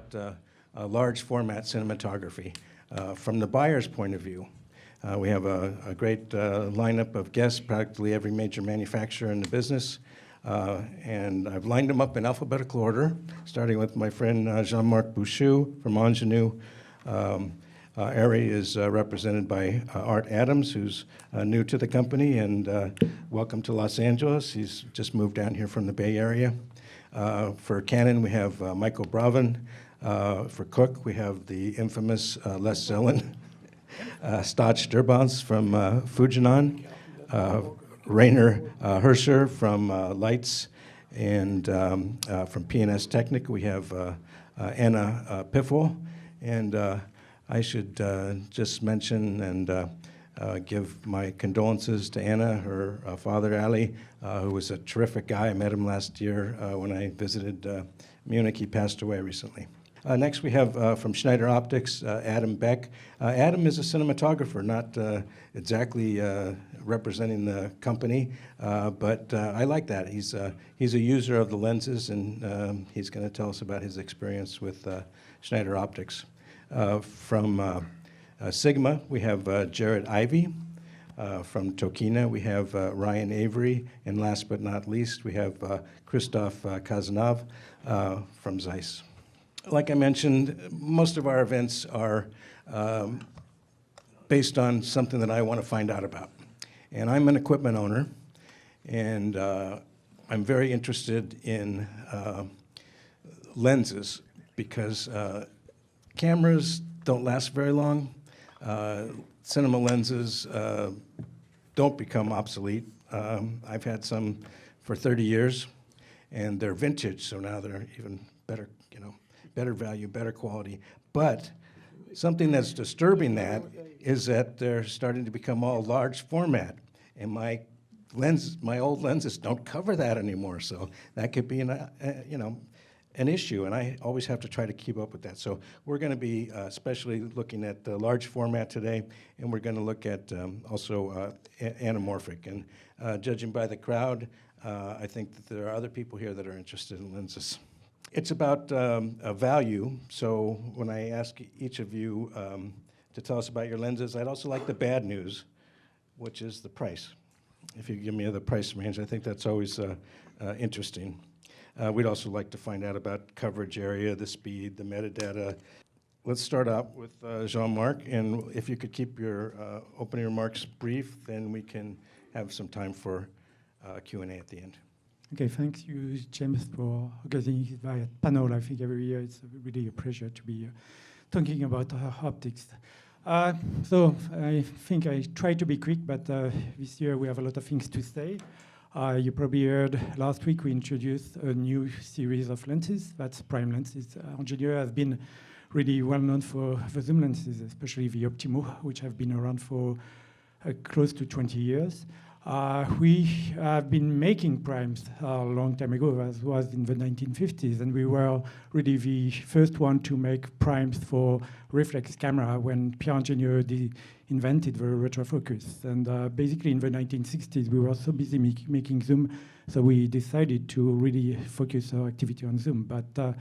about large format cinematography from the buyer's point of view. We have a great lineup of guests, practically every major manufacturer in the business. And I've lined them up in alphabetical order, starting with my friend Jean-Marc Bouchou from Ingenue. Ari is represented by Art Adams, who's new to the company, and welcome to Los Angeles. He's just moved down here from the Bay Area. For Canon, we have Michael Bravin. For Cook, we have the infamous Les Zellin. Stad Sturbans from Fujinon. Rainer Herscher from Lights, and from P&S Technic, we have Anna Piffel. And I should just mention and give my condolences to Anna. Her father, Ali, who was a terrific guy. I met him last year when I visited Munich. He passed away recently. Next, we have from Schneider Optics, Adam Beck. Adam is a cinematographer, not exactly representing the company, but I like that. He's a user of the lenses, and he's going to tell us about his experience with Schneider Optics. From Sigma, we have Jared Ivey. From Tokina, we have Ryan Avery. And last but not least, we have Christoph Kazanov from Zeiss. Like I mentioned, most of our events are based on something that I want to find out about. And I'm an equipment owner, and I'm very interested in lenses because cameras don't last very long. Cinema lenses don't become obsolete. I've had some for 30 years, and they're vintage, so now they're even better, better value, better quality. But something that's disturbing that is that they're starting to become all large format, and my old lenses don't cover that anymore. So that could be an issue, and I always have to try to keep up with that. So we're going to be especially looking at the large format today, and we're going to look at also anamorphic. And judging by the crowd, I think that there are other people here that are interested in lenses. It's about a value, so when I ask each of you to tell us about your lenses, I'd also like the bad news, which is the price. If you give me the price range, I think that's always interesting. We'd also like to find out about coverage area, the speed, the metadata. Let's start out with Jean-Marc, and if you could keep your opening remarks brief, then we can have some time for Q&A at the end. Okay, thank you, James, for organizing this panel. I think every year it's really a pleasure to be talking about optics. So I think I try to be quick, but this year we have a lot of things to say. You probably heard last week we introduced a new series of lenses. That's prime lenses. Ingenue has been really well known for the zoom lenses, especially the Optimo, which have been around for close to 20 years. We have been making primes a long time ago, as was in the 1950s, and we were really the first one to make primes for reflex camera when Pierre Ingenieur invented the retrofocus. And basically in the 1960s, we were so busy making zoom, so we decided to really focus our activity on zoom. But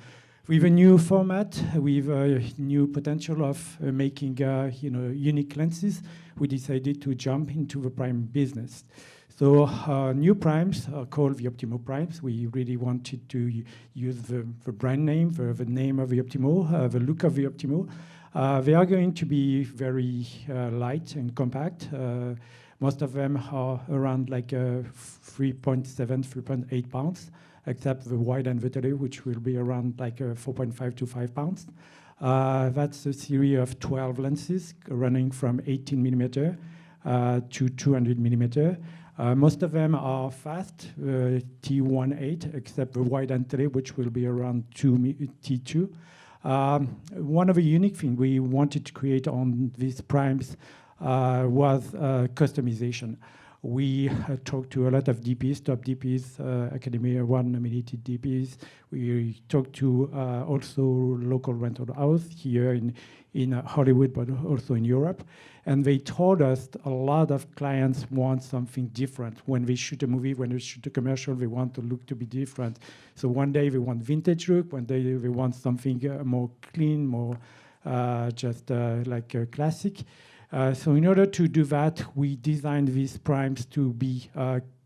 with a new format, with a new potential of making unique lenses, we decided to jump into the prime business. So new primes are called the Optimo primes. We really wanted to use the brand name, the name of the Optimo, the look of the Optimo. They are going to be very light and compact. Most of them are around like 3.7, 3.8 pounds, except the wide and the tele, which will be around like 4.5 to 5 pounds. That's a series of 12 lenses running from 18 millimeter to 200 millimeter. Most of them are fast, T1.8, except the wide and tele, which will be around T2. One of the unique things we wanted to create on these primes was customization. We talked to a lot of DPs, top DPs, Academy Award nominated DPs. We talked to also local rental house here in Hollywood, but also in Europe. And they told us a lot of clients want something different. When they shoot a movie, when they shoot a commercial, they want the look to be different. So one day they want vintage look, one day they want something more clean, more just like a classic. So in order to do that, we designed these primes to be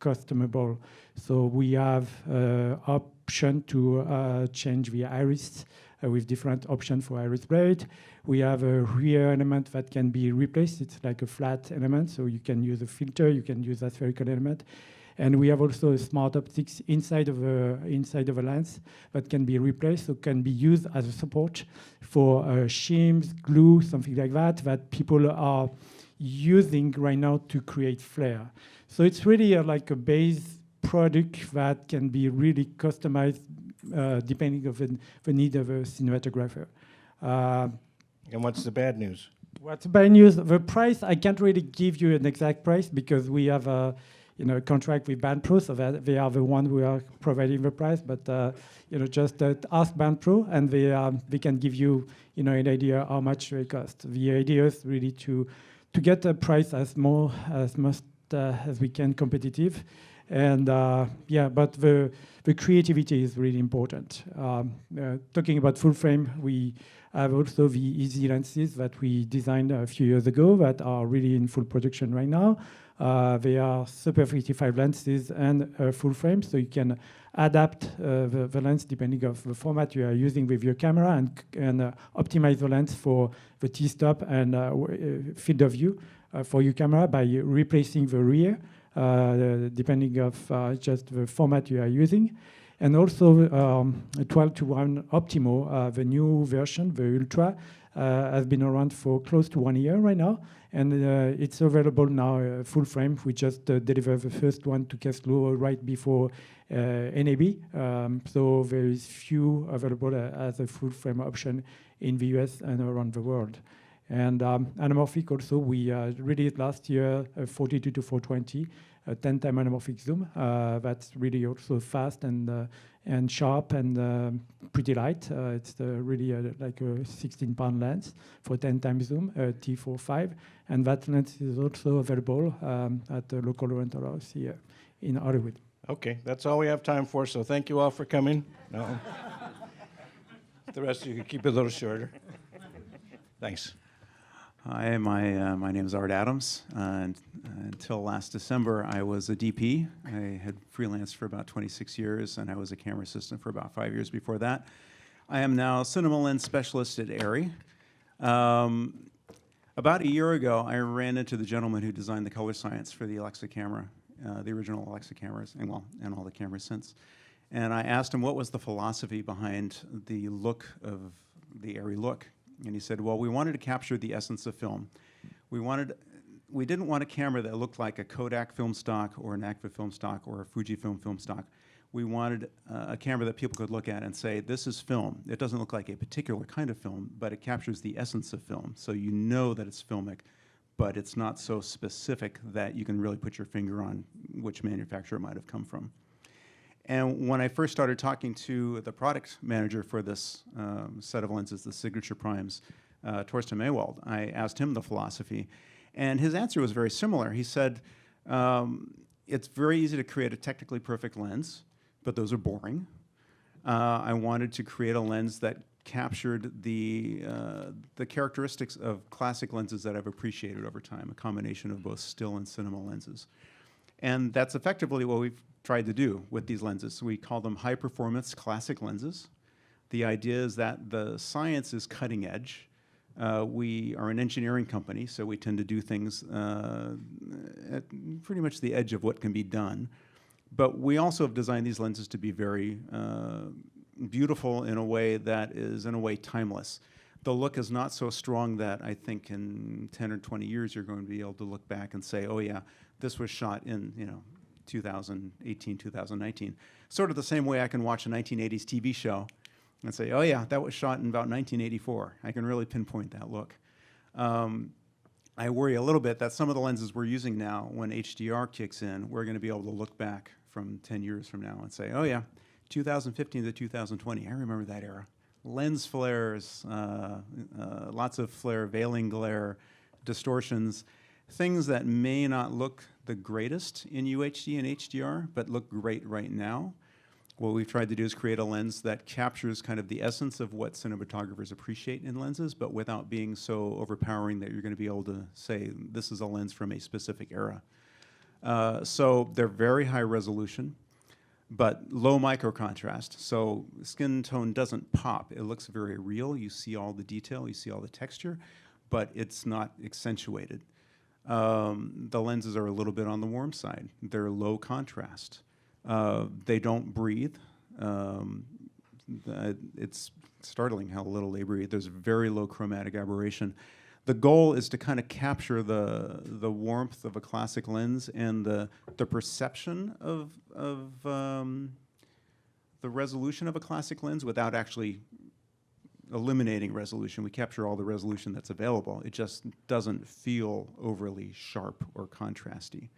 customable. So we have option to change the iris with different options for iris blade. We have a rear element that can be replaced. It's like a flat element, so you can use a filter, you can use a spherical element. And we have also a smart optics inside of a lens that can be replaced, so can be used as a support for shims, glue, something like that, that people are using right now to create flare. So it's really like a base product that can be really customized depending on the need of a cinematographer. And what's the bad news? What's bad news? The price, I can't really give you an exact price because we have a contract with BandPro, so that they are the one who are providing the price. But just ask BandPro, and they can give you an idea how much they cost. The idea is really to get a price as much as we can competitive, and but the creativity is really important. Talking about full frame, we have also the easy lenses that we designed a few years ago that are really in full production right now. They are Super 55 lenses and full frame, so you can adapt the lens depending on the format you are using with your camera and optimize the lens for the T-stop and field of view for your camera by replacing the rear depending of just the format you are using. And also 12:1 Optimo, the new version, the Ultra, has been around for close to 1 year right now. And it's available now full frame. We just delivered the first one to Keslo right before NAB. So there is few available as a full frame option in the US and around the world. And anamorphic also, we released last year 42 to 420, a 10-time anamorphic zoom. That's really also fast and sharp and pretty light. It's really like a 16-pound lens for 10-time zoom, T45. And that lens is also available at the local rental house here in Hollywood. Okay, that's all we have time for, so thank you all for coming. No. The rest of you can keep it a little shorter. Thanks. Hi, my name is Art Adams. Until last December, I was a DP. I had freelanced for about 26 years, and I was a camera assistant for about 5 years before that. I am now cinema lens specialist at ARRI. About a year ago, I ran into the gentleman who designed the color science for the Alexa camera, the original Alexa cameras, and all the cameras since. And I asked him what was the philosophy behind the look of the ARRI look. And he said, well, we wanted to capture the essence of film. We didn't want a camera that looked like a Kodak film stock or an Agfa film stock or a Fujifilm film stock. We wanted a camera that people could look at and say, this is film. It doesn't look like a particular kind of film, but it captures the essence of film. So you know that it's filmic, but it's not so specific that you can really put your finger on which manufacturer it might have come from. And when I first started talking to the product manager for this set of lenses, the Signature Primes, Torsten Maywald, I asked him the philosophy. And his answer was very similar. He said, it's very easy to create a technically perfect lens, but those are boring. I wanted to create a lens that captured the characteristics of classic lenses that I've appreciated over time, a combination of both still and cinema lenses. And that's effectively what we've tried to do with these lenses. We call them high-performance classic lenses. The idea is that the science is cutting edge. We are an engineering company, so we tend to do things at pretty much the edge of what can be done. But we also have designed these lenses to be very beautiful in a way that is, in a way, timeless. The look is not so strong that I think in 10 or 20 years you're going to be able to look back and say, oh yeah, this was shot in 2018, 2019. Sort of the same way I can watch a 1980s TV show and say, oh yeah, that was shot in about 1984. I can really pinpoint that look. I worry a little bit that some of the lenses we're using now, when HDR kicks in, we're going to be able to look back from 10 years from now and say, oh yeah, 2015 to 2020, I remember that era. Lens flares, lots of flare, veiling glare, distortions, things that may not look the greatest in UHD and HDR, but look great right now. What we've tried to do is create a lens that captures kind of the essence of what cinematographers appreciate in lenses, but without being so overpowering that you're going to be able to say, this is a lens from a specific era. So they're very high resolution, but low micro contrast. So skin tone doesn't pop. It looks very real. You see all the detail, you see all the texture, but it's not accentuated. The lenses are a little bit on the warm side. They're low contrast. They don't breathe. It's startling how little they breathe. There's very low chromatic aberration. The goal is to kind of capture the warmth of a classic lens and the perception of the resolution of a classic lens without actually eliminating resolution. We capture all the resolution that's available. It just doesn't feel overly sharp or contrasty.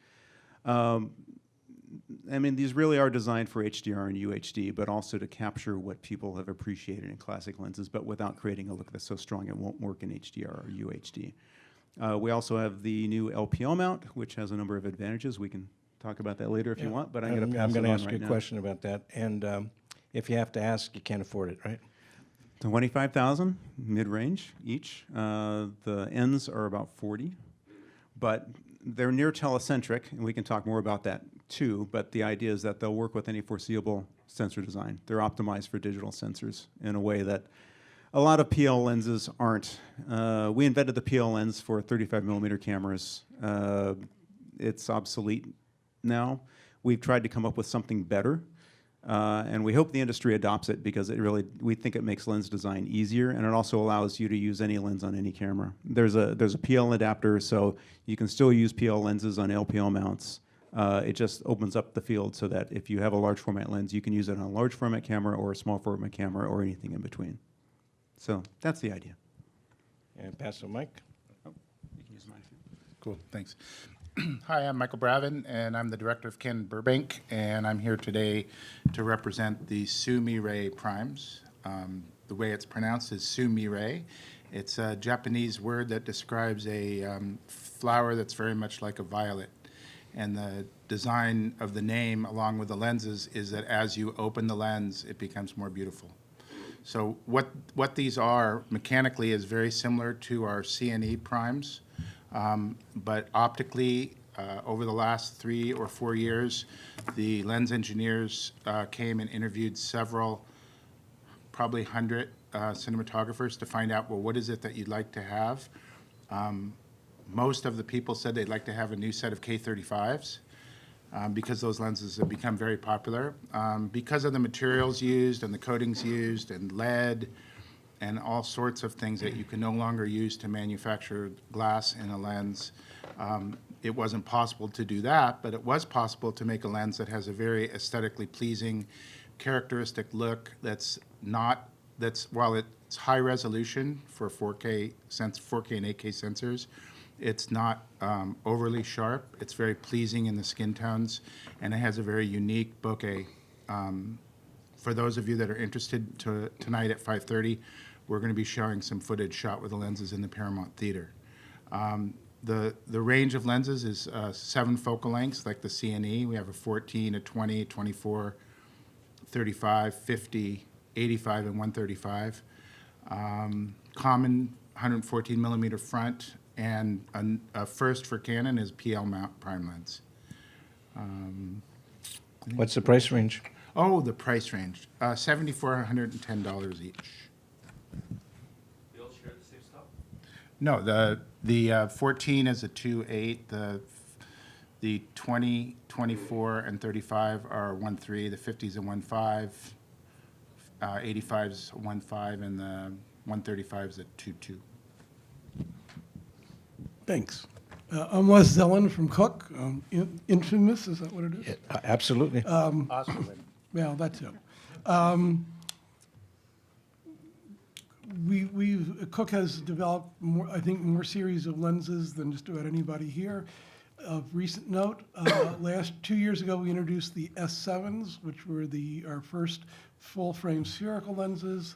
I mean, these really are designed for HDR and UHD, but also to capture what people have appreciated in classic lenses, but without creating a look that's so strong it won't work in HDR or UHD. We also have the new LPL mount, which has a number of advantages. We can talk about that later if you want, but I'm going to pass it on ask right you now. a question about that. And if you have to ask, you can't afford it, right? 25,000 mid-range each. The ends are about 40, but they're near telecentric, and we can talk more about that too, but the idea is that they'll work with any foreseeable sensor design. They're optimized for digital sensors in a way that a lot of PL lenses aren't. We invented the PL lens for 35 millimeter cameras. It's obsolete now. We've tried to come up with something better, and we hope the industry adopts it because we think it makes lens design easier, and it also allows you to use any lens on any camera. There's a PL adapter, so you can still use PL lenses on LPL mounts. It just opens up the field so that if you have a large format lens, you can use it on a large format camera or a small format camera or anything in between. So that's the idea. And pass the mic. Oh, you can use mine if you Cool, thanks. Hi, I'm Michael Bravin, and I'm the director of Canon Burbank, and I'm here today to represent the Sumire primes. The way it's pronounced is Sumire. It's a Japanese word that describes a flower that's very much like a violet. And the design of the name, along with the lenses, is that as you open the lens, it becomes more beautiful. So what these are mechanically is very similar to our CNE primes, but optically, over the last 3 or 4 years, the lens engineers came and interviewed several, probably 100 cinematographers to find out, well, what is it that you'd like to have? Most of the people said they'd like to have a new set of K35s because those lenses have become very popular. Because of the materials used and the coatings used and lead and all sorts of things that you can no longer use to manufacture glass in a lens, it wasn't possible to do that, but it was possible to make a lens that has a very aesthetically pleasing, characteristic look while it's high resolution for 4K and 8K sensors, it's not overly sharp. It's very pleasing in the skin tones, and it has a very unique bokeh. For those of you that are interested, tonight at 5:30, we're going to be showing some footage shot with the lenses in the Paramount Theater. The range of lenses is 7 focal lengths, like the CNE. We have a 14, a 20, 24, 35, 50, 85, and 135. Common 114 millimeter front, and a first for Canon is PL mount prime lens. What's the price range? Oh, the price range, $7,410 each. They all share the same stuff? No, the 14 is a 2.8. The 20, 24, and 35 are 1.3. The 50 is a 1.5. 85 is a 1.5, and the 135 is a 2.2. Thanks. I'm Wes Zellen from Cook. Infamous, is that what it is? Yeah, absolutely. Awesome. Well, that's it. Cook has developed more, I think, more series of lenses than just about anybody here. Of recent note, 2 years ago, we introduced the S7s, which were our first full-frame spherical lenses.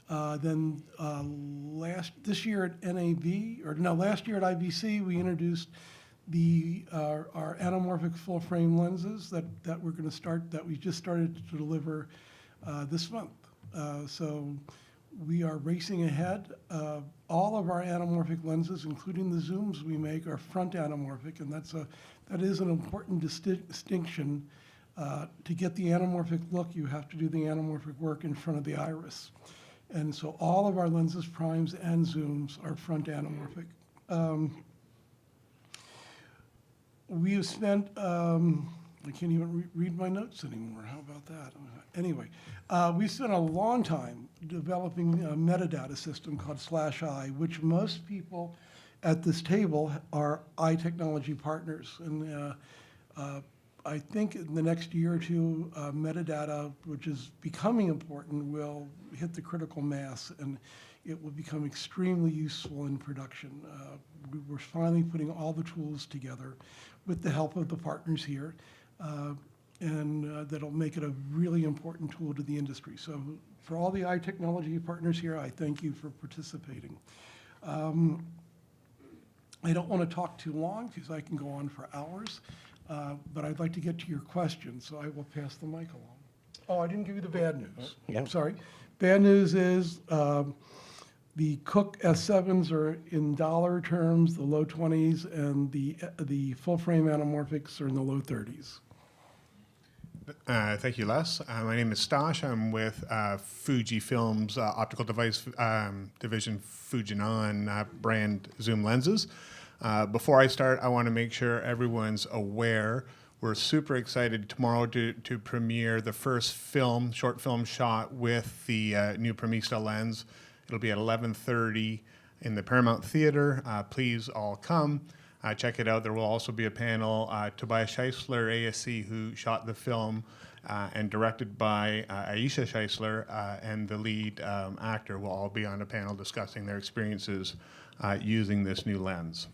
This year at last year at IBC, we introduced our anamorphic full-frame lenses that we just started to deliver this month. So we are racing ahead. All of our anamorphic lenses, including the zooms we make, are front anamorphic, and that is an important distinction. To get the anamorphic look, you have to do the anamorphic work in front of the iris. And so all of our lenses, primes, and zooms are front anamorphic. We have spent, I can't even read my notes anymore. How about that? Anyway, we spent a long time developing a metadata system called /I, which most people at this table are eye technology partners. And I think in the next year or two, metadata, which is becoming important, will hit the critical mass, and it will become extremely useful in production. We're finally putting all the tools together with the help of the partners here, and that'll make it a really important tool to the industry. So for all the eye technology partners here, I thank you for participating. I don't want to talk too long because I can go on for hours, but I'd like to get to your questions, so I will pass the mic along. Oh, I didn't give you the bad news. Yeah. Sorry. Bad news is the Cook S7s are in dollar terms, the low 20s, and the full-frame anamorphics are in the low 30s. Thank you, Les. My name is Stash. I'm with Fujifilm's optical device division, Fujinon brand zoom lenses. Before I start, I want to make sure everyone's aware. We're super excited tomorrow to premiere the first short film shot with the new Premista lens. It'll be at 11:30 in the Paramount Theater. Please all come. Check it out. There will also be a panel. Tobias Scheisler, ASC, who shot the film, and directed by Aisha Scheisler, and the lead actor will all be on a panel discussing their experiences using this new lens.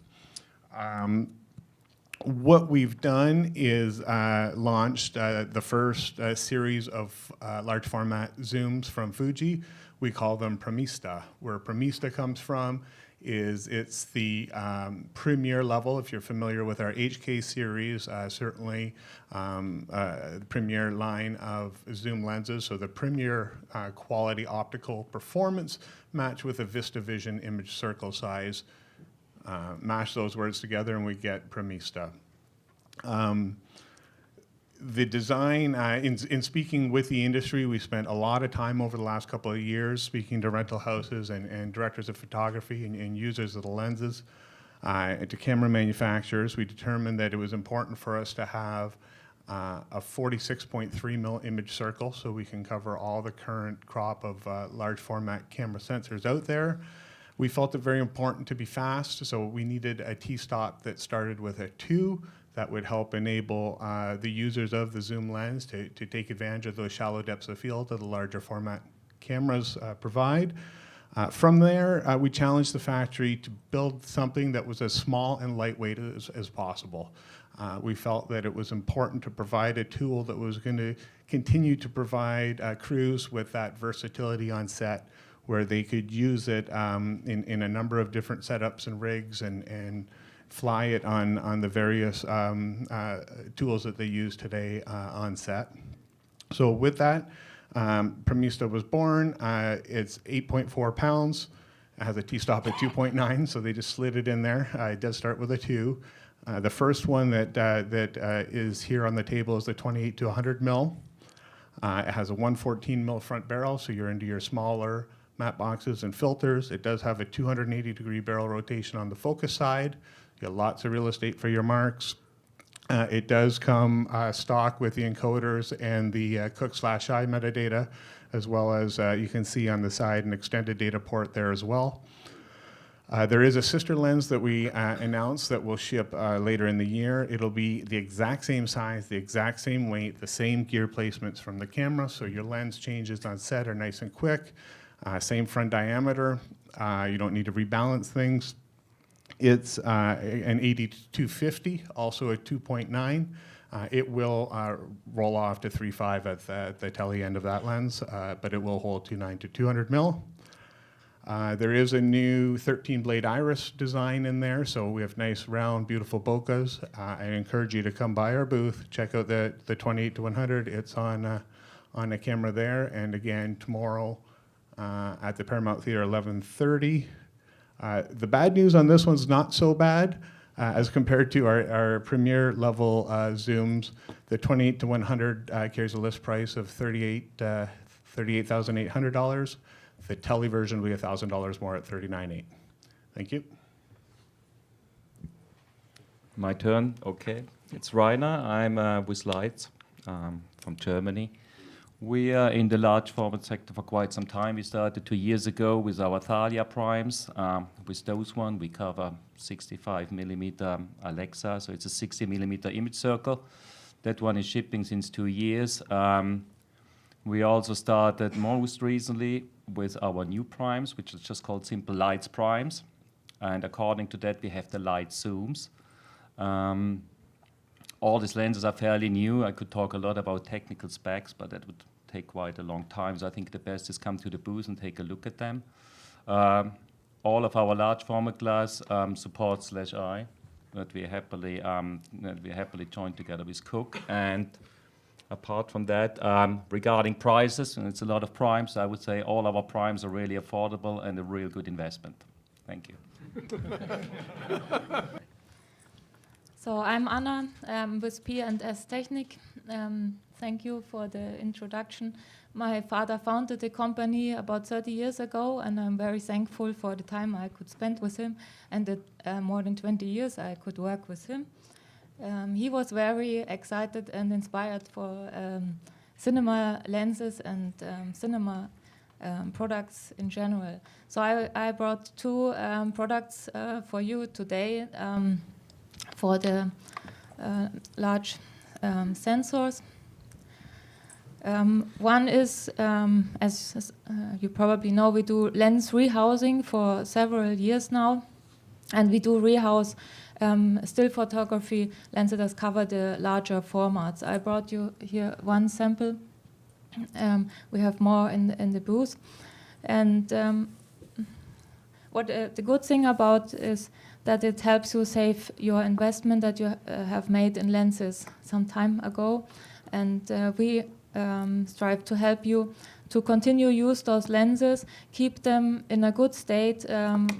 What we've done is launched the first series of large format zooms from Fuji. We call them Premista. Where Premista comes from is it's the premier level. If you're familiar with our HK series, certainly the premier line of zoom lenses. So the premier quality optical performance matched with a VistaVision image circle size. Mash those words together and we get Premista. The design, in speaking with the industry, we spent a lot of time over the last couple of years speaking to rental houses and directors of photography and users of the lenses, to camera manufacturers. We determined that it was important for us to have a 46.3 mil image circle so we can cover all the current crop of large format camera sensors out there. We felt it very important to be fast, so we needed a T-stop that started with a 2 that would help enable the users of the zoom lens to take advantage of those shallow depths of field that the larger format cameras provide. From there, we challenged the factory to build something that was as small and lightweight as possible. We felt that it was important to provide a tool that was going to continue to provide crews with that versatility on set, where they could use it in a number of different setups and rigs and fly it on the various tools that they use today on set. So with that, Premista was born. It's 8.4 pounds. It has a T-stop at 2.9, so they just slid it in there. It does start with a 2. The first one that is here on the table is the 28 to 100 mil. It has a 114 mil front barrel, so you're into your smaller matte boxes and filters. It does have a 280-degree barrel rotation on the focus side. You got lots of real estate for your marks. It does come stock with the encoders and the Cook/I metadata, as well as you can see on the side an extended data port there as well. There is a sister lens that we announced that will ship later in the year. It'll be the exact same size, the exact same weight, the same gear placements from the camera, so your lens changes on set are nice and quick. Same front diameter. You don't need to rebalance things. It's an 80-250, also a 2.9. It will roll off to 3.5 at the tele end of that lens, but it will hold 2.9 to 200 mil. There is a new 13-blade iris design in there, so we have nice, round, beautiful bokehs. I encourage you to come by our booth, check out the 28 to 100. It's on the camera there, and again tomorrow at the Paramount Theater, 11:30. The bad news on this one's not so bad as compared to our premier level zooms. The 28 to 100 carries a list price of $38,800. The tele version will be $1,000 more at $39,800. Thank you. My turn, okay. It's Rainer, I'm with Lights from Germany. We are in the large format sector for quite some time. We started 2 years ago with our Thalia primes. With those one, we cover 65 millimeter Alexa, so it's a 60 millimeter image circle. That one is shipping since 2 years. We also started most recently with our new primes, which is just called Simple Lights primes. And according to that, we have the light zooms. All these lenses are fairly new. I could talk a lot about technical specs, but that would take quite a long time. So I think the best is come to the booth and take a look at them. All of our large format glass support /I that we happily joined together with Cook. And apart from that, regarding prices, and it's a lot of primes, I would say all our primes are really affordable and a real good investment. Thank you. So I'm Anna with P&S Technik. Thank you for the introduction. My father founded the company about 30 years ago, and I'm very thankful for the time I could spend with him and the more than 20 years I could work with him. He was very excited and inspired for cinema lenses and cinema products in general. So I brought two products for you today for the large sensors. One is, as you probably know, we do lens rehousing for several years now, and we do rehouse still photography lenses that cover the larger formats. I brought you here one sample. We have more in the booth. And what the good thing about is that it helps you save your investment that you have made in lenses some time ago. And we strive to help you to continue use those lenses, keep them in a good state.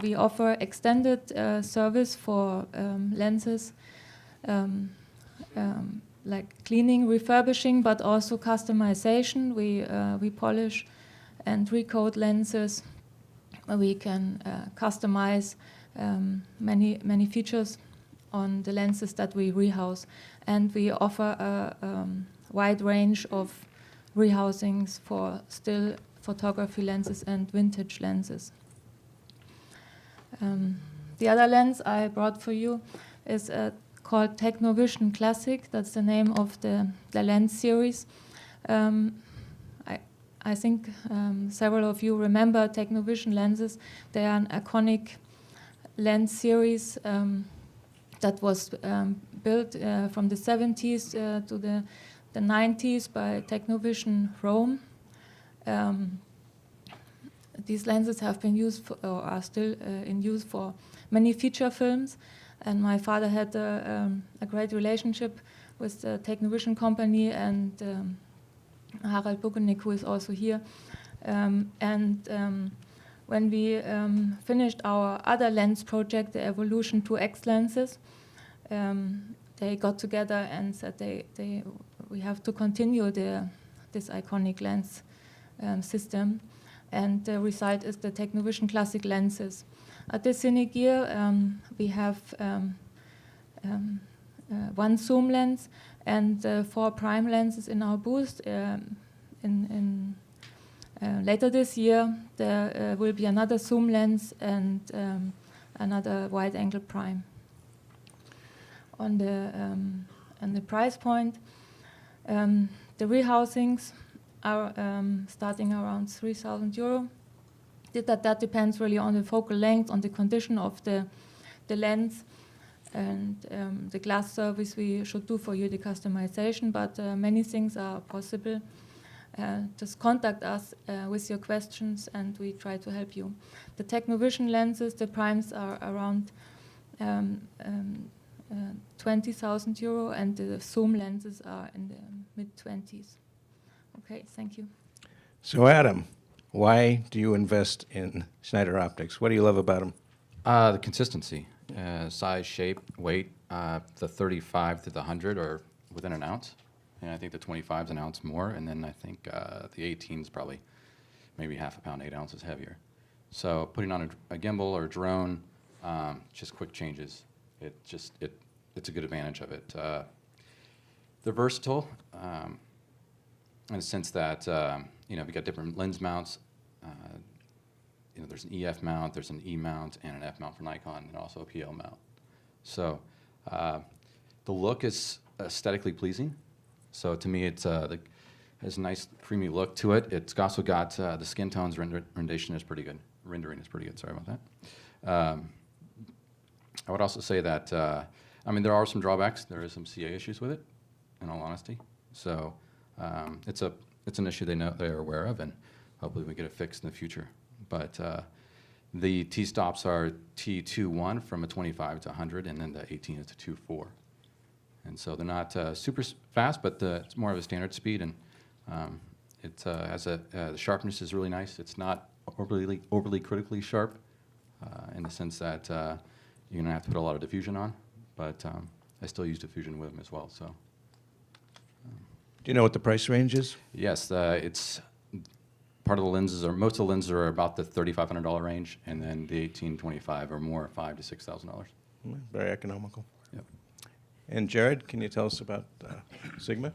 We offer extended service for lenses, like cleaning, refurbishing, but also customization. We polish and recoat lenses. We can customize many features on the lenses that we rehouse, and we offer a wide range of rehousings for still photography lenses and vintage lenses. The other lens I brought for you is called Technovision Classic. That's the name of the lens series. I think several of you remember Technovision lenses. They are an iconic lens series that was built from the 70s to the 90s by Technovision Rome. These lenses have been used for, or are still in use for many feature films, and my father had a great relationship with the Technovision company and Harald Buckenig, who is also here. When we finished our other lens project, the Evolution 2X lenses, they got together and said we have to continue this iconic lens system, and the result is the Technovision Classic lenses. At the Cine Gear, we have one zoom lens and 4 prime lenses in our booth. Later this year, there will be another zoom lens and another wide-angle prime. On the price point, the rehousings are starting around €3,000. That depends really on the focal length, on the condition of the lens, and the glass service we should do for you, the customization, but many things are possible. Just contact us with your questions and we try to help you. The Technovision lenses, the primes are around 20,000 euro and the zoom lenses are in the mid-20s. Okay, thank you. So Adam, why do you invest in Schneider Optics? What do you love about them? The consistency, size, shape, weight. The 35 to the 100 are within an ounce, and I think the 25 is an ounce more, and then I think the 18 is probably maybe half a pound, 8 ounces heavier. So putting on a gimbal or a drone, just quick changes. It's a good advantage of it. They're versatile in the sense that we got different lens mounts. There's an EF mount, there's an E mount, and an F mount for Nikon, and also a PL mount. So the look is aesthetically pleasing. So to me, it has a nice creamy look to it. It's also got the skin tones rendition is pretty good. Rendering is pretty good. Sorry about that. I would also say that there are some drawbacks. There is some CA issues with it, in all honesty. So it's an issue they're aware of, and hopefully we get it fixed in the future. But the T-stops are T21 from a 25 to 100, and then the 18 is to 24. And so they're not super fast, but it's more of a standard speed, and it has the sharpness is really nice. It's not overly critically sharp in the sense that you're gonna have to put a lot of diffusion on, but I still use diffusion with them as well. So. Do you know what the price range is? Yes, it's part of the lenses, or most of the lenses are about the $3,500 range, and then the 1825 or more, $5,000 to $6,000. Very economical. Yep. And Jared, can you tell us about Sigma?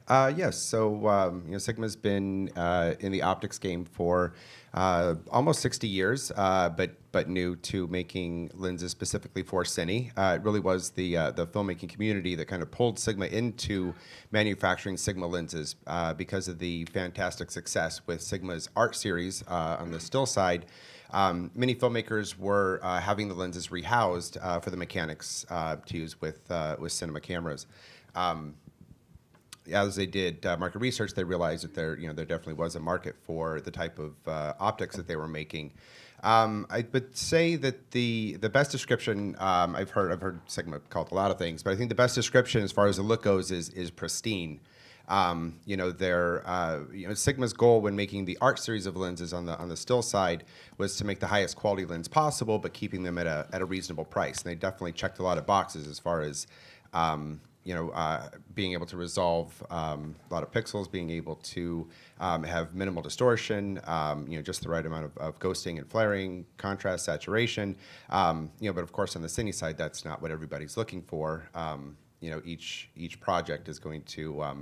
Yes, so Sigma's been in the optics game for almost 60 years, but new to making lenses specifically for Cine. It really was the filmmaking community that kind of pulled Sigma into manufacturing Sigma lenses because of the fantastic success with Sigma's art series on the still side. Many filmmakers were having the lenses rehoused for the mechanics to use with cinema cameras. As they did market research, they realized that there definitely was a market for the type of optics that they were making. I would say that the best description I've heard Sigma called a lot of things, but I think the best description as far as the look goes is pristine. Sigma's goal when making the art series of lenses on the still side was to make the highest quality lens possible, but keeping them at a reasonable price. And they definitely checked a lot of boxes as far as being able to resolve a lot of pixels, being able to have minimal distortion, just the right amount of ghosting and flaring, contrast, saturation. But of course on the Cine side, that's not what everybody's looking for. Each project is going to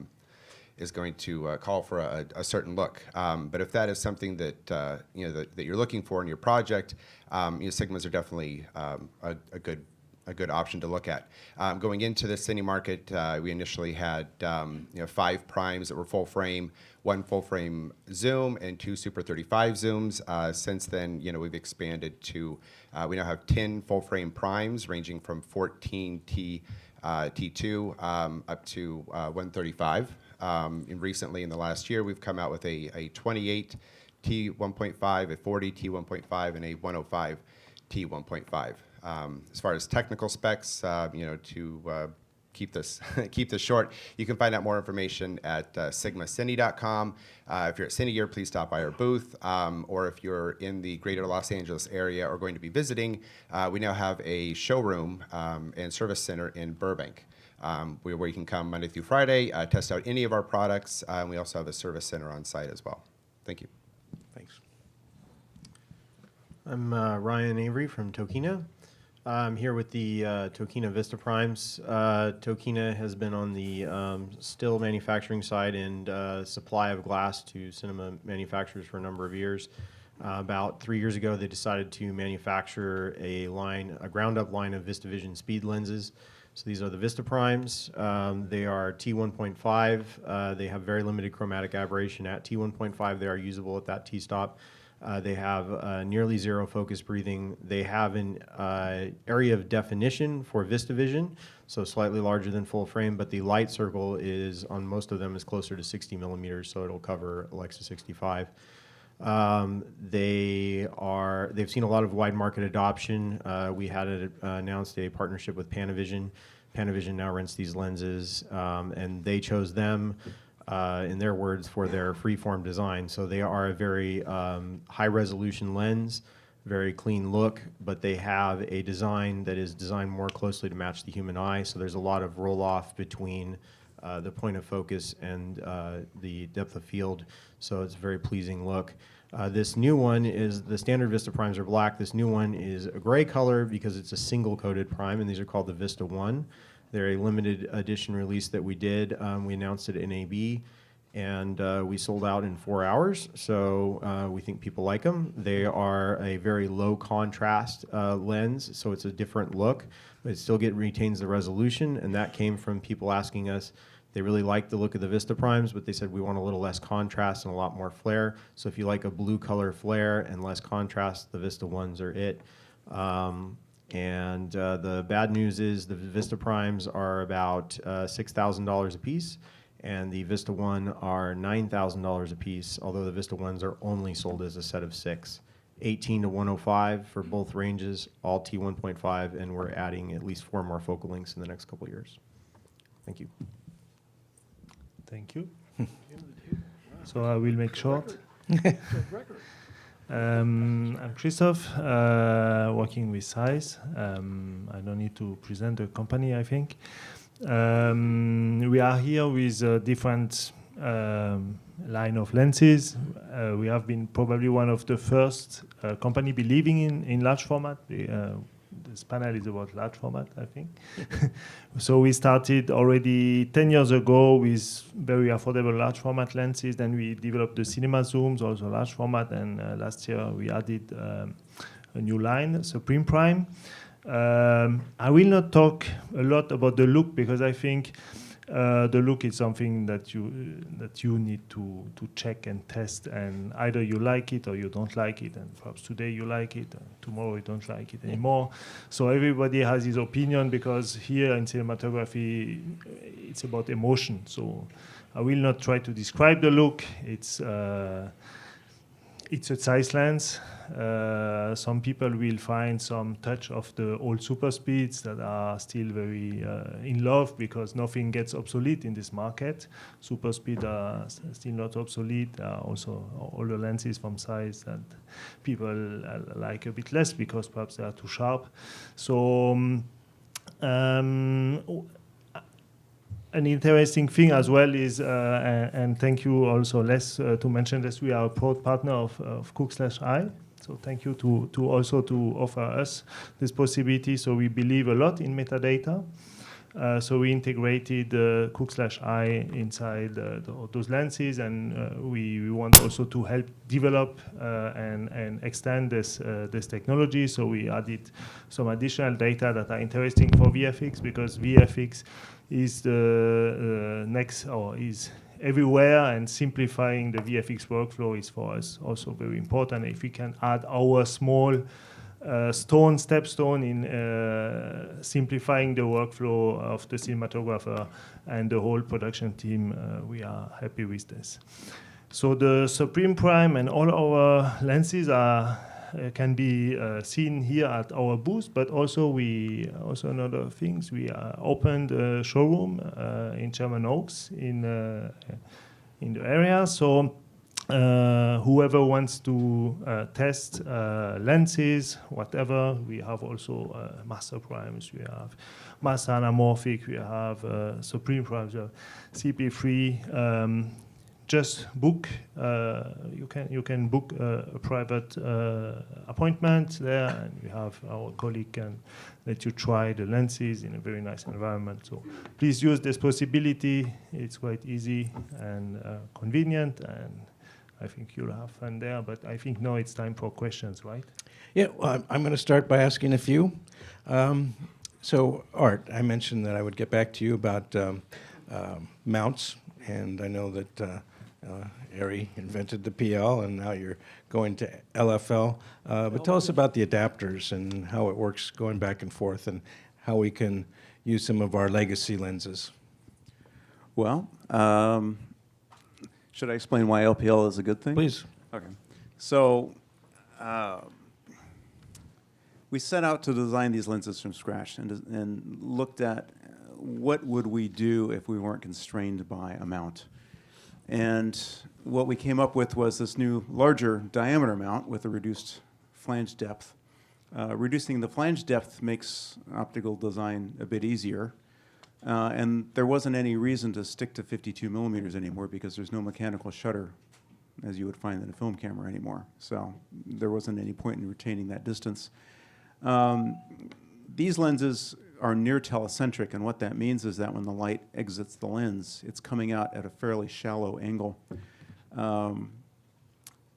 call for a certain look. But if that is something that that you're looking for in your project, Sigmas are definitely a good option to look at. Going into the Cine market, we initially had 5 primes that were full frame, 1 full frame zoom, and 2 Super 35 zooms. Since then, we've expanded to we now have 10 full frame primes ranging from 14 T2 up to 135. And recently, in the last year, we've come out with a 28 T1.5, a 40 T1.5, and a 105 T1.5. As far as technical specs, to keep this short, you can find out more information at sigmacine.com. If you're at Cine Gear, please stop by our booth. Or if you're in the greater Los Angeles area or going to be visiting, we now have a showroom and service center in Burbank, where you can come Monday through Friday, test out any of our products. We also have a service center on site as well. Thank you. Thanks. I'm Ryan Avery from Tokina. I'm here with the Tokina Vista Primes. Tokina has been on the still manufacturing side and supply of glass to cinema manufacturers for a number of years. About 3 years ago, they decided to manufacture a ground-up line of VistaVision speed lenses. So these are the Vista Primes. They are T1.5. They have very limited chromatic aberration at T1.5. They are usable at that T-stop. They have nearly zero focus breathing. They have an area of definition for VistaVision, so slightly larger than full frame, but the light circle is, on most of them, is closer to 60 millimeters, so it'll cover Alexa 65. They've seen a lot of wide market adoption. We had announced a partnership with Panavision. Panavision now rents these lenses, and they chose them, in their words, for their freeform design. So they are a very high-resolution lens, very clean look, but they have a design that is designed more closely to match the human eye. So there's a lot of roll-off between the point of focus and the depth of field. So it's a very pleasing look. This new one is, the standard Vista primes are black. This new one is a gray color because it's a single coated prime, and these are called the Vista 1. They're a limited edition release that we did. We announced it at NAB, and we sold out in 4 hours. So we think people like them. They are a very low contrast lens, so it's a different look, but it still retains the resolution, and that came from people asking us. They really liked the look of the Vista primes, but they said we want a little less contrast and a lot more flare. So if you like a blue color flare and less contrast, the Vista 1s are it. The bad news is the Vista primes are about $6,000 a piece, and the Vista 1 are $9,000 a piece, although the Vista 1s are only sold as a set of 6. 18 to 105 for both ranges, all T1.5, and we're adding at least 4 more focal lengths in the next couple of years. Thank you. Thank you. So I will make short. I'm Christophe, working with Size. I don't need to present the company, I think. We are here with a different line of lenses. We have been probably one of the first company believing in large format. This panel is about large format, I think. So we started already 10 years ago with very affordable large format lenses. Then we developed the cinema zooms, also large format. And last year we added a new line, Supreme Prime. I will not talk a lot about the look because I think the look is something that you need to check and test, and either you like it or you don't like it, and perhaps today you like it and tomorrow you don't like it anymore. So everybody has his opinion, because here in cinematography it's about emotion. So I will not try to describe the look. It's a Zeiss lens. Some people will find some touch of the old super speeds that are still very in love, because nothing gets obsolete in this market. Super speed are still not obsolete. Also, all the lenses from Zeiss that people like a bit less because perhaps they are too sharp. So an interesting thing as well is, and thank you also Les to mention this, we are a proud partner of Cook/I. So thank you to also to offer us this possibility. So we believe a lot in metadata. So we integrated Cook/I inside those lenses, and we want also to help develop and extend this technology. So we added some additional data that are interesting for VFX, because VFX is the next, or is everywhere, and simplifying the VFX workflow is for us also very important. If we can add our small stepstone in simplifying the workflow of the cinematographer and the whole production team, we are happy with this. So the Supreme Prime and all our lenses can be seen here at our booth, but also another things, we opened a showroom in Sherman Oaks in the area. So whoever wants to test lenses, whatever, we have also master primes, we have master anamorphic, we have Supreme primes, CP3. Just book. You can book a private appointment there, and we have our colleague can let you try the lenses in a very nice environment. So please use this possibility. It's quite easy and convenient, and I think you'll have fun there. But I think now it's time for questions, right? Yeah, well, I'm going to start by asking a few. So Art, I mentioned that I would get back to you about mounts, and I know that Arri invented the PL, and now you're going to LFL. But tell us about the adapters and how it works going back and forth, and how we can use some of our legacy lenses. Well, should I explain why LPL is a good thing? Please. Okay. So we set out to design these lenses from scratch and looked at what would we do if we weren't constrained by a mount. And what we came up with was this new larger diameter mount with a reduced flange depth. Reducing the flange depth makes optical design a bit easier. And there wasn't any reason to stick to 52 millimeters anymore because there's no mechanical shutter as you would find in a film camera anymore. So there wasn't any point in retaining that distance. These lenses are near telecentric, and what that means is that when the light exits the lens, it's coming out at a fairly shallow angle.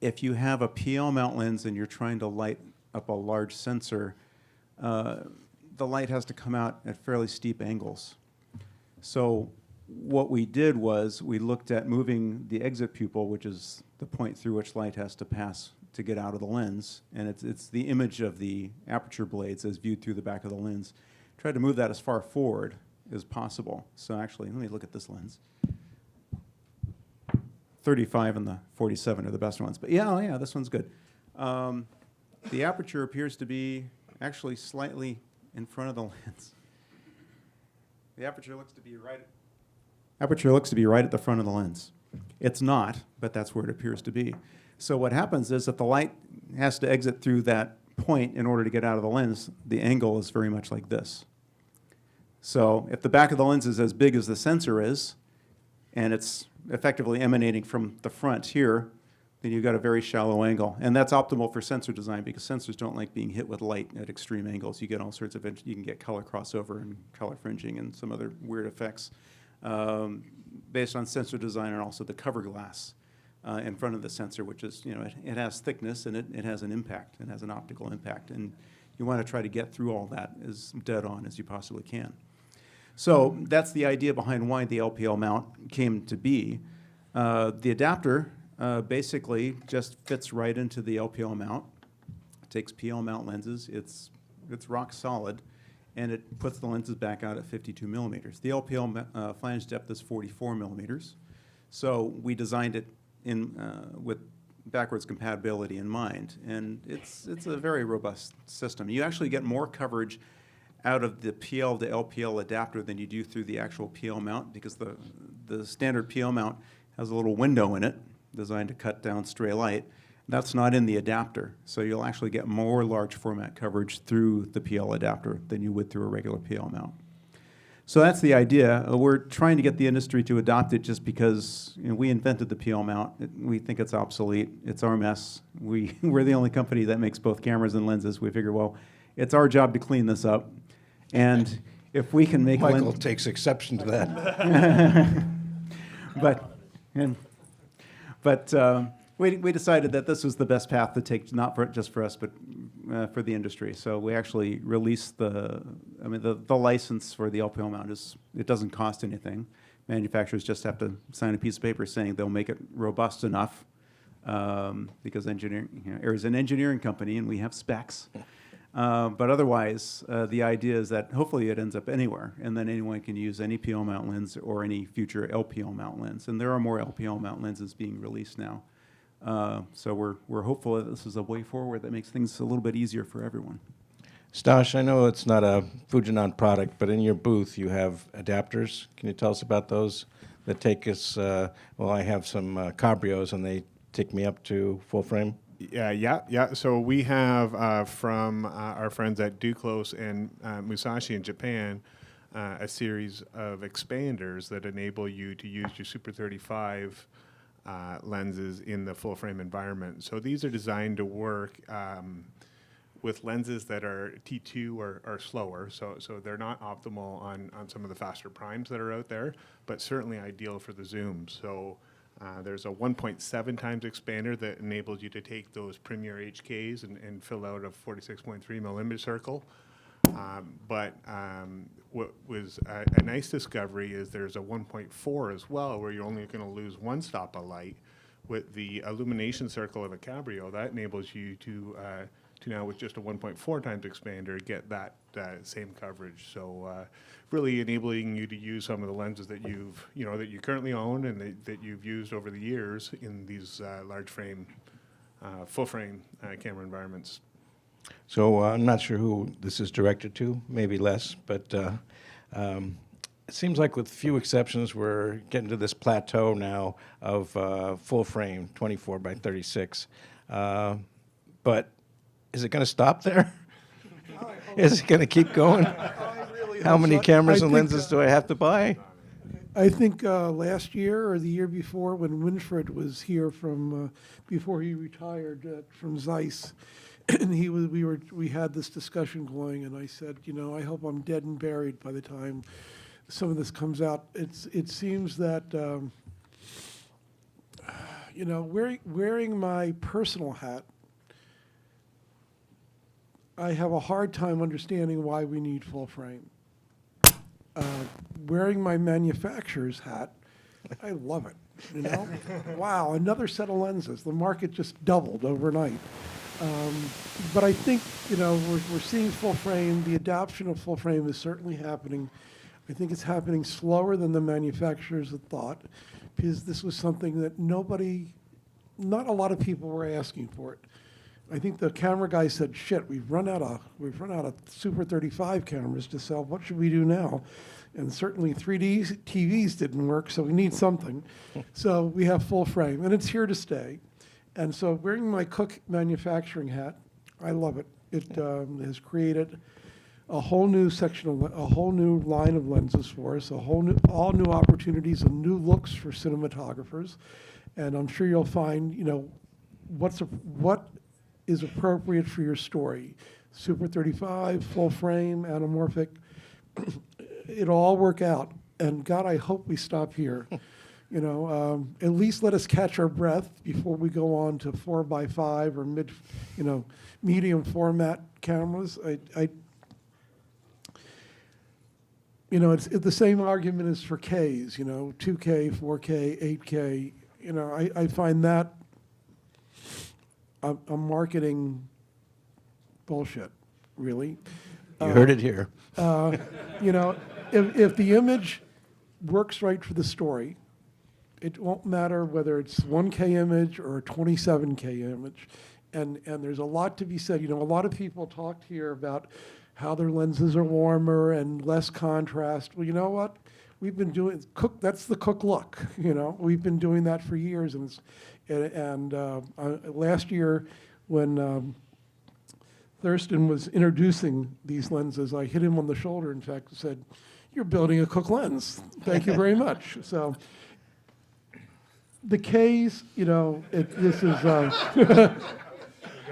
If you have a PL mount lens and you're trying to light up a large sensor, the light has to come out at fairly steep angles. So what we did was we looked at moving the exit pupil, which is the point through which light has to pass to get out of the lens, and it's the image of the aperture blades as viewed through the back of the lens. Try to move that as far forward as possible. So actually, let me look at this lens. 35 and the 47 are the best ones, but yeah, this one's good. The aperture appears to be actually slightly in front of the lens. The aperture looks to be right at the front of the lens. It's not, but that's where it appears to be. So what happens is if the light has to exit through that point in order to get out of the lens, the angle is very much like this. So if the back of the lens is as big as the sensor is, and it's effectively emanating from the front here, then you've got a very shallow angle. And that's optimal for sensor design because sensors don't like being hit with light at extreme angles. You get all sorts of, you can get color crossover and color fringing and some other weird effects based on sensor design and also the cover glass in front of the sensor, which is, it has thickness and it has an impact. It has an optical impact. And you want to try to get through all that as dead on as you possibly can. So that's the idea behind why the LPL mount came to be. The adapter basically just fits right into the LPL mount. It takes PL mount lenses. It's rock solid, and it puts the lenses back out at 52 millimeters. The LPL flange depth is 44 millimeters. So we designed it with backwards compatibility in mind, and it's a very robust system. You actually get more coverage out of the PL to LPL adapter than you do through the actual PL mount because the standard PL mount has a little window in it designed to cut down stray light. That's not in the adapter, so you'll actually get more large format coverage through the PL adapter than you would through a regular PL mount. So that's the idea. We're trying to get the industry to adopt it just because we invented the PL mount. We think it's obsolete. It's our mess. We're the only company that makes both cameras and lenses. We figure, well, it's our job to clean this up. And if we can make Michael takes exception to that. but we decided that this was the best path to take, not just for us, but for the industry. So we actually released the license for the LPL mount it doesn't cost anything. Manufacturers just have to sign a piece of paper saying they'll make it robust enough because Arri is an engineering company and we have specs. But otherwise, the idea is that hopefully it ends up anywhere, and then anyone can use any PL mount lens or any future LPL mount lens. And there are more LPL mount lenses being released now. So we're hopeful that this is a way forward that makes things a little bit easier for everyone. Stash, I know it's not a Fujinon product, but in your booth you have adapters. Can you tell us about those that take us, I have some Cabrios and they take me up to full frame? Yeah. So we have from our friends at Duclos and Musashi in Japan a series of expanders that enable you to use your Super 35 lenses in the full frame environment. So these are designed to work with lenses that are T2 or slower. So they're not optimal on some of the faster primes that are out there, but certainly ideal for the zoom. So there's a 1.7 times expander that enables you to take those premier HKs and fill out a 46.3 millimeter circle. But what was a nice discovery is there's a 1.4 as well, where you're only going to lose one stop of light, with the illumination circle of a cabrio, that enables you to now with just a 1.4 times expander get that same coverage. So really enabling you to use some of the lenses that that you currently own and that you've used over the years in these large frame, full frame camera environments. So I'm not sure who this is directed to, maybe Les, but it seems like with few exceptions, we're getting to this plateau now of full frame, 24 by 36. But is it going to stop there? Is it going to keep going? How many cameras and lenses do I have to buy? I think last year or the year before, when Winfred was here from before he retired from Zeiss, and we had this discussion going, and I said, I hope I'm dead and buried by the time some of this comes out. It seems that wearing my personal hat, I have a hard time understanding why we need full frame. Wearing my manufacturer's hat, I love it. Wow, another set of lenses. The market just doubled overnight. But I think we're seeing full frame. The adoption of full frame is certainly happening. I think it's happening slower than the manufacturers had thought, because this was something that not a lot of people were asking for it. I think the camera guy said, "Shit, we've run out of Super 35 cameras to sell. What should we do now?" And certainly 3D TVs didn't work, so we need something. So we have full frame, and it's here to stay. And so wearing my Cook manufacturing hat, I love it. It has created a whole new a whole new line of lenses for us, all new opportunities and new looks for cinematographers. And I'm sure you'll find, what is appropriate for your story. Super 35, full frame, anamorphic, it'll all work out. And God, I hope we stop here. At least let us catch our breath before we go on to 4x5 or medium format cameras. It's the same argument as for Ks, 2K, 4K, 8K. I find that a marketing bullshit, really. You heard it here. If the image works right for the story, it won't matter whether it's 1K image or a 27K image. And there's a lot to be said. A lot of people talked here about how their lenses are warmer and less contrast. Well, you know what? We've been doing that's the Cook look. We've been doing that for years. And last year, when Thurston was introducing these lenses, I hit him on the shoulder, in fact, and said, "You're building a Cook lens. Thank you very much." So the Ks, this is,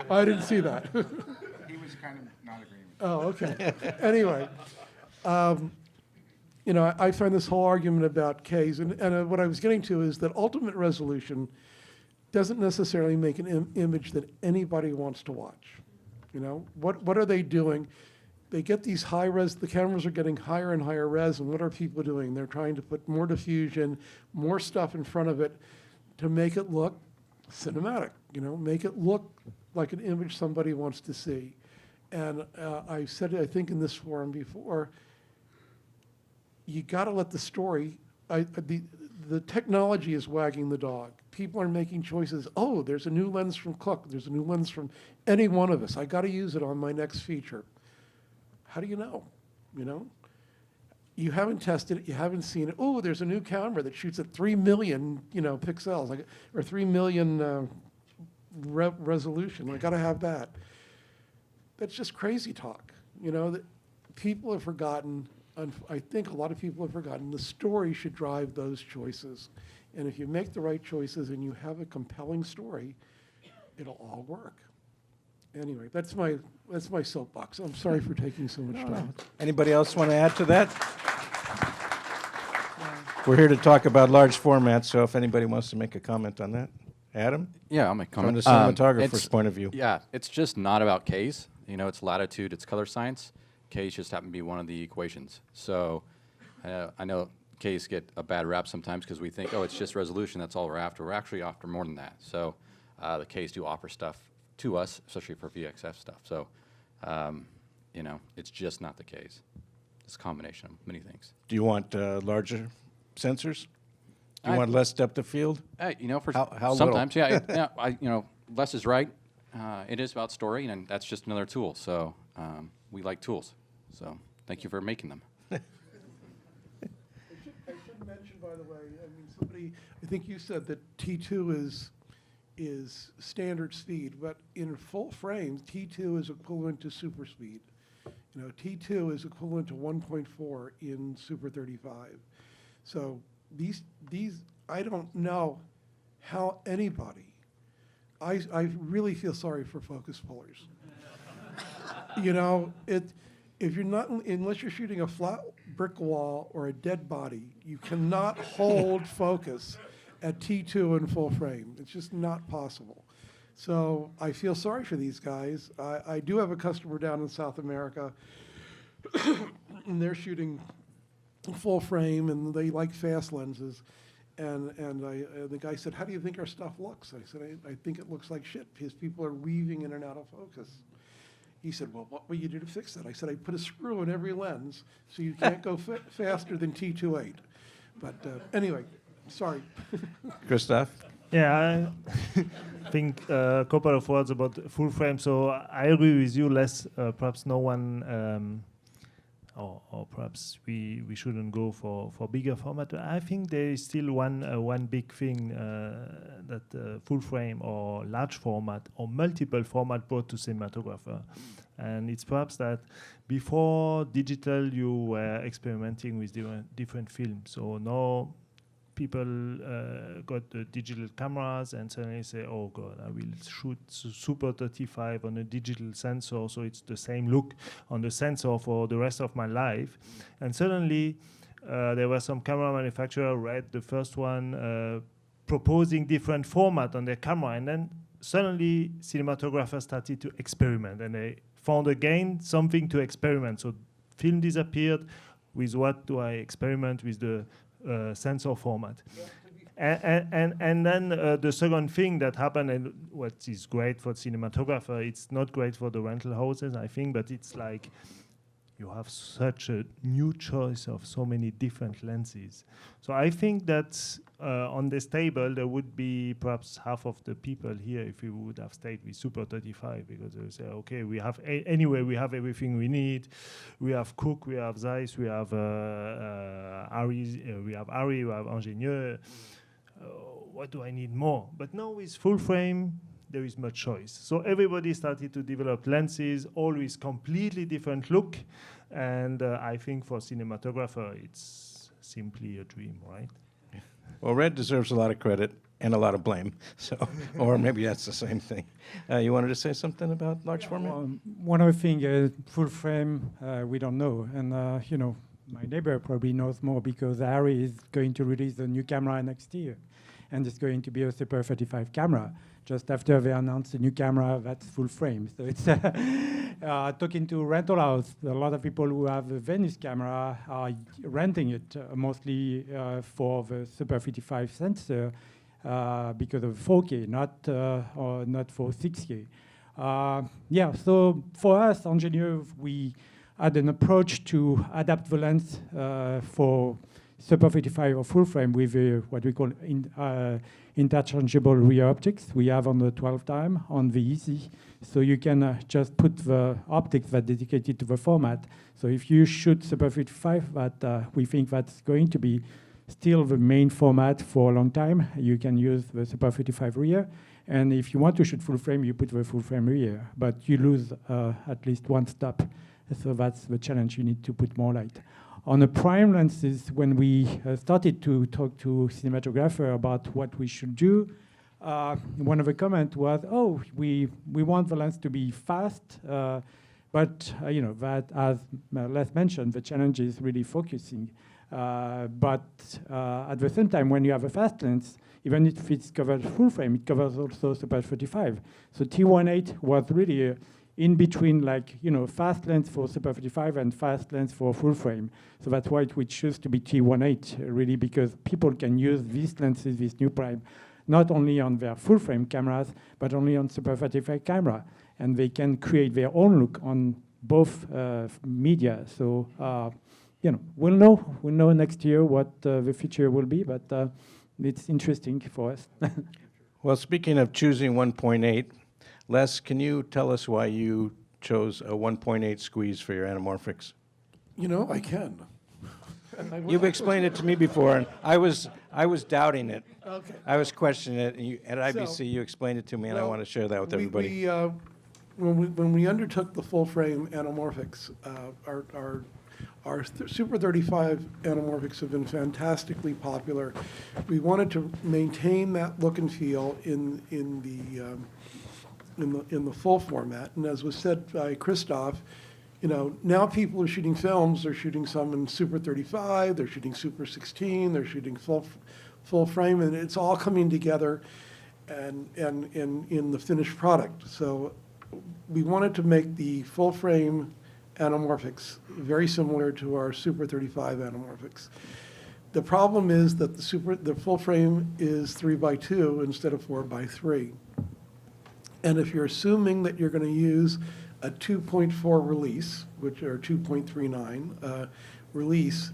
I didn't see that. He was kind of not agreeing. Oh, okay. Anyway, I find this whole argument about Ks, and what I was getting to is that ultimate resolution doesn't necessarily make an image that anybody wants to watch. What are they doing? They get these high res, the cameras are getting higher and higher res, and what are people doing? They're trying to put more diffusion, more stuff in front of it to make it look cinematic, make it look like an image somebody wants to see. And I said it, I think, in this forum before, you got to let the story, the technology is wagging the dog. People are making choices. Oh, there's a new lens from Cook. There's a new lens from any one of us. I got to use it on my next feature. How do you know? You haven't tested it. You haven't seen it. Oh, there's a new camera that shoots at 3 million, pixels, or 3 million resolution. I got to have that. That's just crazy talk. That people have forgotten. I think a lot of people have forgotten the story should drive those choices. And if you make the right choices and you have a compelling story, it'll all work. Anyway, that's my soapbox. I'm sorry for taking so much time. Anybody else want to add to that? We're here to talk about large formats, so if anybody wants to make a comment on that. Adam? Yeah, I'll make a comment. From the cinematographer's point of view. Yeah, it's just not about Ks. It's latitude, it's color science. Ks just happen to be one of the equations. So I know case get a bad rap sometimes because we think, oh, it's just resolution, that's all we're after. We're actually after more than that. So the case do offer stuff to us, especially for VXF stuff. So, you know, it's just not the case. It's a combination of many things. Do you want larger sensors? Do you want less depth of field? You know, for How sometimes, little? yeah, you know, less is right. It is about story, and that's just another tool. So we like tools. So thank you for making them. I should mention, by the way, I mean, somebody, I think you said that T2 is standard speed, but in full frame, T2 is equivalent to super speed. You know, T2 is equivalent to 1.4 in Super 35. So these, I don't know how anybody, I really feel sorry for focus pullers. You know, if you're not, unless you're shooting a flat brick wall or a dead body, you cannot hold focus at T2 in full frame. It's just not possible. So I feel sorry for these guys. I do have a customer down in South America, and they're shooting full frame, and they like fast lenses. And the guy said, "How do you think our stuff looks?" I said, I think it looks like shit because people are weaving in and out of focus. He said, "Well, what will you do to fix that?" I said, "I put a screw in every lens so you can't go faster than T28." But anyway, sorry. Christoph? Yeah, I think a couple of words about full frame. So I agree with you. Perhaps no one, or perhaps we shouldn't go for bigger format. I think there is still one big thing that full frame or large format or multiple format brought to cinematographer, and it's perhaps that before digital you were experimenting with different films. So now people got the digital cameras and suddenly say, oh God, I will shoot Super 35 on a digital sensor, so it's the same look on the sensor for the rest of my life. And suddenly there were some camera manufacturer, Red, the first one, proposing different format on their camera, and then suddenly cinematographers started to experiment, and they found again something to experiment. So film disappeared. With what do I experiment with the sensor format? And then the second thing that happened, and what is great for cinematographer, it's not great for the rental houses, I think, but it's like you have such a new choice of so many different lenses. So I think that on this table, there would be perhaps half of the people here if we would have stayed with Super 35, because they would say, okay, we have anyway, we have everything we need. We have Cook, we have Zeiss, we have Ari, we have Ingenieur. What do I need more? But now with full frame, there is much choice. So everybody started to develop lenses, all with completely different look. And I think for cinematographer, it's simply a dream, right? Well, Red deserves a lot of credit and a lot of blame. So, or maybe that's the same thing. You wanted to say something about large format? One other thing, full frame, we don't know. And, you know, my neighbor probably knows more because Ari is going to release a new camera next year. And it's going to be a Super 35 camera. Just after they announced a new camera that's full frame. So it's talking to rental house. A lot of people who have a Venus camera are renting it mostly for the Super 55 sensor because of 4K, not for 6K. Yeah, so for us, engineers, we had an approach to adapt the lens for Super 55 or full frame with what we call interchangeable rear optics. We have on the 12 time on the easy, so you can just put the optics that dedicated to the format. So if you shoot Super 55, that we think that's going to be still the main format for a long time, you can use the Super 55 rear. And if you want to shoot full frame, you put the full frame rear, but you lose at least one stop. So that's the challenge. You need to put more light. On the prime lenses, when we started to talk to cinematographer about what we should do, one of the comments was, "Oh, we want the lens to be fast, but you know that, as Les mentioned, the challenge is really focusing. But at the same time, when you have a fast lens, even if it's covered full frame, it covers also Super 35. So T18 was really in between, like, fast lens for Super 35 and fast lens for full frame. So that's why we choose to be T18, really, because people can use these lenses, this new prime, not only on their full frame cameras, but only on Super 35 camera. And they can create their own look on both media. So, we'll know next year what the future will be, but it's interesting for us. Well, speaking of choosing 1.8, Les, can you tell us why you chose a 1.8 squeeze for your anamorphics? I can. You've explained it to me before, and I was doubting it. Okay. I was questioning it, and at IBC So, you explained it to me, and I well, want to share that with everybody. When we undertook the full frame anamorphics, our Super 35 anamorphics have been fantastically popular. We wanted to maintain that look and feel in the full format, and as was said by Christoph, now people are shooting films. They're shooting some in Super 35. They're shooting Super 16. They're shooting full frame, and it's all coming together, and in the finished product. So we wanted to make the full frame anamorphics very similar to our Super 35 anamorphics. The problem is that the full frame is 3x2 instead of 4x3. And if you're assuming that you're going to use a 2.4 release, which are 2.39 release,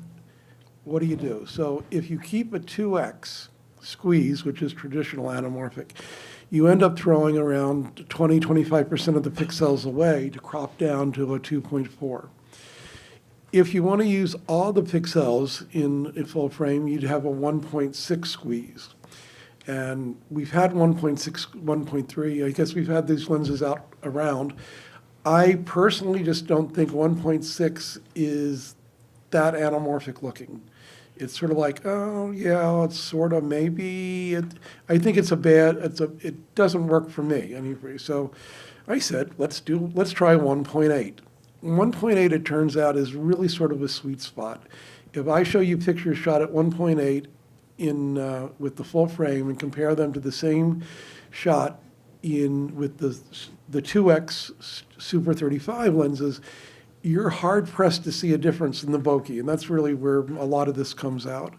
what do? So if you keep a 2x squeeze, which is traditional anamorphic, you end up throwing around 20-25% of the pixels away to crop down to a 2.4. If you want to use all the pixels in full frame, you'd have a 1.6 squeeze. And we've had 1.6, 1.3. I guess we've had these lenses out around. I personally just don't think 1.6 is that anamorphic looking. It's sort of like, oh yeah, it's sort of maybe. I think it doesn't work for me. So I said, let's try 1.8. 1.8, it turns out, is really sort of a sweet spot. If I show you pictures shot at 1.8 with the full frame and compare them to the same shot with the 2x Super 35 lenses, you're hard-pressed to see a difference in the bokeh, and that's really where a lot of this comes out.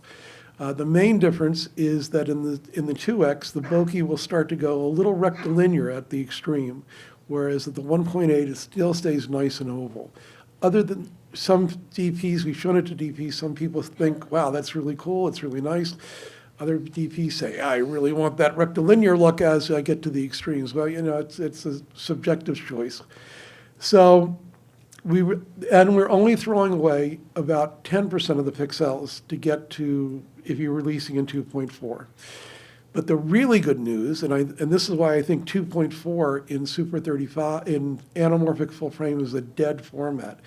The main difference is that in the 2x, the bokeh will start to go a little rectilinear at the extreme, whereas at the 1.8, it still stays nice and oval. Other than some DPs, we've shown it to DPs, some people think, wow, that's really cool, it's really nice. Other DPs say, I really want that rectilinear look as I get to the extremes. Well, it's a subjective choice. So we're only throwing away about 10% of the pixels to get to if you're releasing in 2.4. But the really good news, and this is why I think 2.4 in Super 35 in anamorphic full frame is a dead format,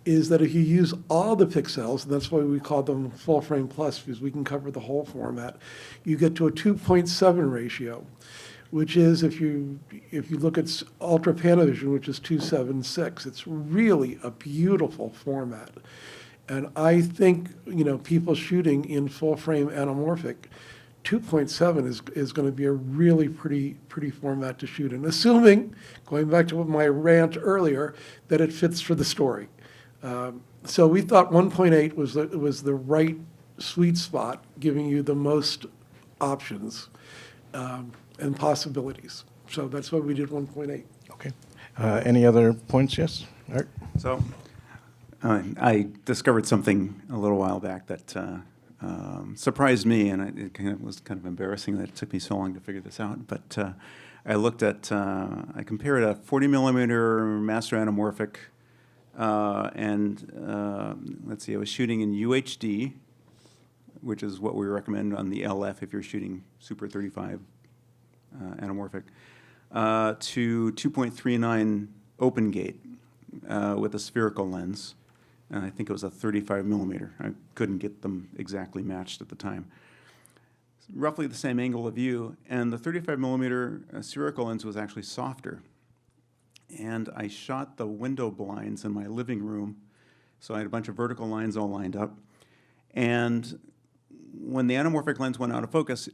is that if you use all the pixels, and that's why we call them full frame plus, because we can cover the whole format, you get to a 2.7 ratio, which is, if you look at Ultra Panavision, which is 2.76, it's really a beautiful format. And I think, people shooting in full frame anamorphic, 2.7 is going to be a really pretty format to shoot in, assuming, going back to my rant earlier, that it fits for the story. So we thought 1.8 was the right sweet spot, giving you the most options and possibilities. So that's why we did 1.8. Okay. Any other points? Yes, Art? So I discovered something a little while back that surprised me, and it was kind of embarrassing that it took me so long to figure this out. But I looked at, I compared a 40 millimeter master anamorphic, and let's see, I was shooting in UHD, which is what we recommend on the LF if you're shooting Super 35 anamorphic, to 2.39 open gate with a spherical lens. And I think it was a 35 millimeter. I couldn't get them exactly matched at the time. Roughly the same angle of view, and the 35 millimeter spherical lens was actually softer. And I shot the window blinds in my living room, so I had a bunch of vertical lines all lined up. And when the anamorphic lens went out of focus,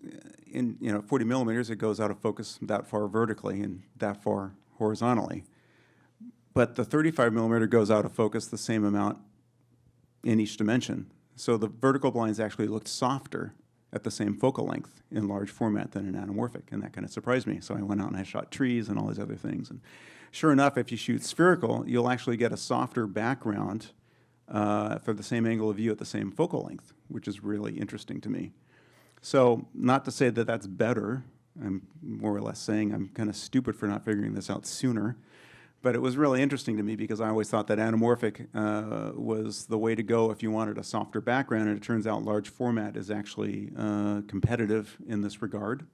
in 40 millimeters, it goes out of focus that far vertically and that far horizontally. but the 35 millimeter goes out of focus the same amount in each dimension. So the vertical blinds actually looked softer at the same focal length in large format than in anamorphic, and that kind of surprised me. So I went out and I shot trees and all these other things. And sure enough, if you shoot spherical, you'll actually get a softer background for the same angle of view at the same focal length, which is really interesting to me. So not to say that that's better. I'm more or less saying I'm kind of stupid for not figuring this out sooner. But it was really interesting to me because I always thought that anamorphic was the way to go if you wanted a softer background, and it turns out large format is actually competitive in this regard.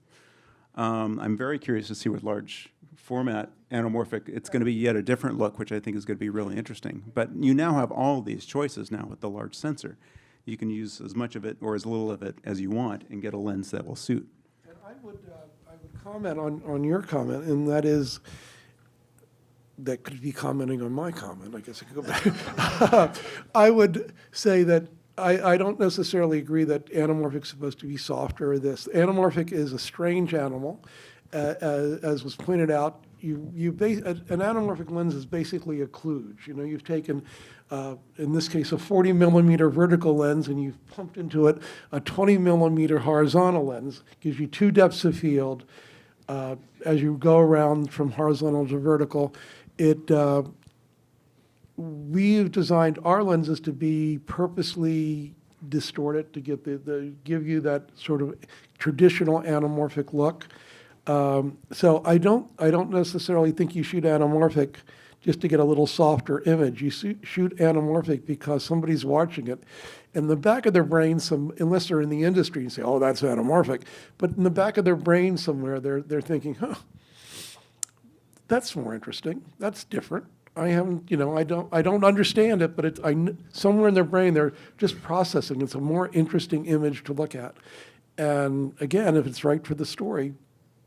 I'm very curious to see with large format anamorphic, it's going to be yet a different look, which I think is going to be really interesting. But you now have all of these choices now with the large sensor. You can use as much of it or as little of it as you want and get a lens that will suit. And I would comment on your comment, and that is, that could be commenting on my comment, I guess I could go back. I would say that I don't necessarily agree that anamorphic is supposed to be softer or this. Anamorphic is a strange animal. As was pointed out, an anamorphic lens is basically a kludge. You know, you've taken, in this case, a 40 millimeter vertical lens, and you've pumped into it a 20 millimeter horizontal lens. Gives you two depths of field. As you go around from horizontal to vertical, we've designed our lenses to be purposely distorted to get give you that sort of traditional anamorphic look. So I don't necessarily think you shoot anamorphic just to get a little softer image. You shoot anamorphic because somebody's watching it. In the back of their brain, unless they're in the industry, you say, "Oh, that's anamorphic," but in the back of their brain somewhere, they're thinking, "Huh, that's more interesting. That's different. I haven't, I don't understand it, but somewhere in their brain they're just processing. It's a more interesting image to look at." And again, if it's right for the story,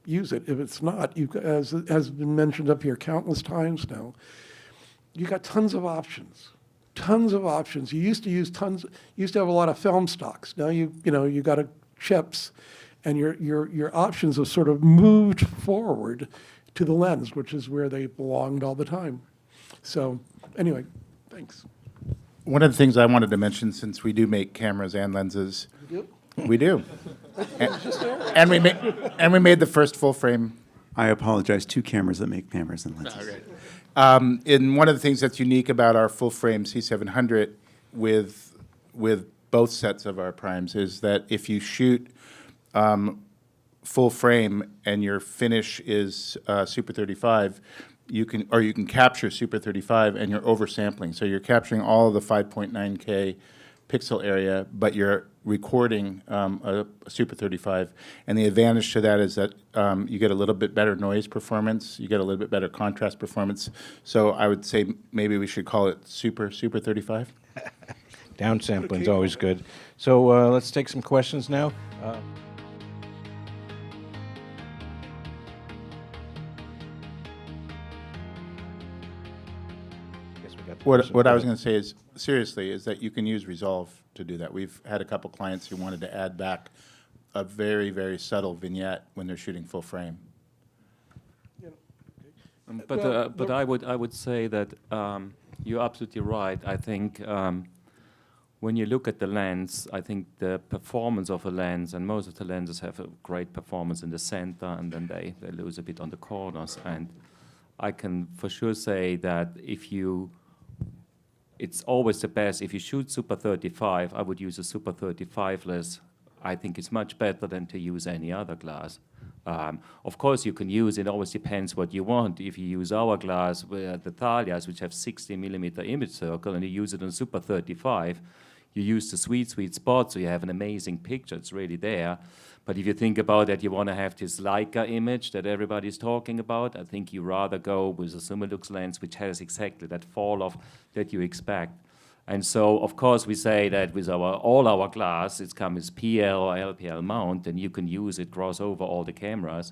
use it. If it's not, as has been mentioned up here countless times now, you got tons of options. Tons of options. You used to have a lot of film stocks. Now you got chips, and your options have sort of moved forward to the lens, which is where they belonged all the time. So anyway, thanks. One of the things I wanted to mention, since we do make cameras and lenses, we do. And we made the first full frame. I apologize, 2 cameras that make cameras and lenses. And one of the things that's unique about our full frame C700 with both sets of our primes is that if you shoot full frame and your finish is Super 35, you can capture Super 35 and you're oversampling. So you're capturing all of the 5.9K pixel area, but you're recording a Super 35. And the advantage to that is that you get a little bit better noise performance, you get a little bit better contrast performance. So I would say maybe we should call it Super 35. Downsampling is always good. So let's take some questions now. What I was going to say is, seriously, is that you can use Resolve to do that. We've had a couple clients who wanted to add back a very, very subtle vignette when they're shooting full frame. But I would say that you're absolutely right. I think when you look at the lens, I think the performance of a lens, and most of the lenses have a great performance in the center, and then they lose a bit on the corners. And I can for sure say that it's always the best. If you shoot Super 35, I would use a Super 35-less. I think it's much better than to use any other glass. Of course, you can use, it always depends what you want. If you use our glass, the Thalias, which have 60 millimeter image circle, and you use it on Super 35, you use the sweet spot, so you have an amazing picture. It's really there. But if you think about it, you want to have this Leica image that everybody's talking about. I think you rather go with a Summilux lens, which has exactly that fall off that you expect. And so, of course, we say that with all our glass, it comes PL or LPL mount, and you can use it, cross over all the cameras.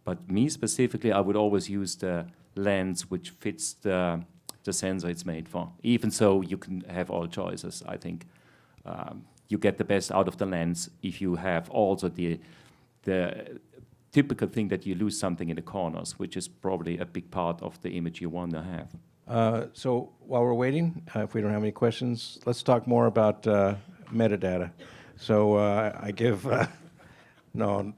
But me specifically, I would always use the lens which fits the sensor it's made for. Even so, you can have all choices, I think. You get the best out of the lens if you have also the typical thing that you lose something in the corners, which is probably a big part of the image you want to have. So while we're waiting, if we don't have any questions, let's talk more about metadata. So I give, no,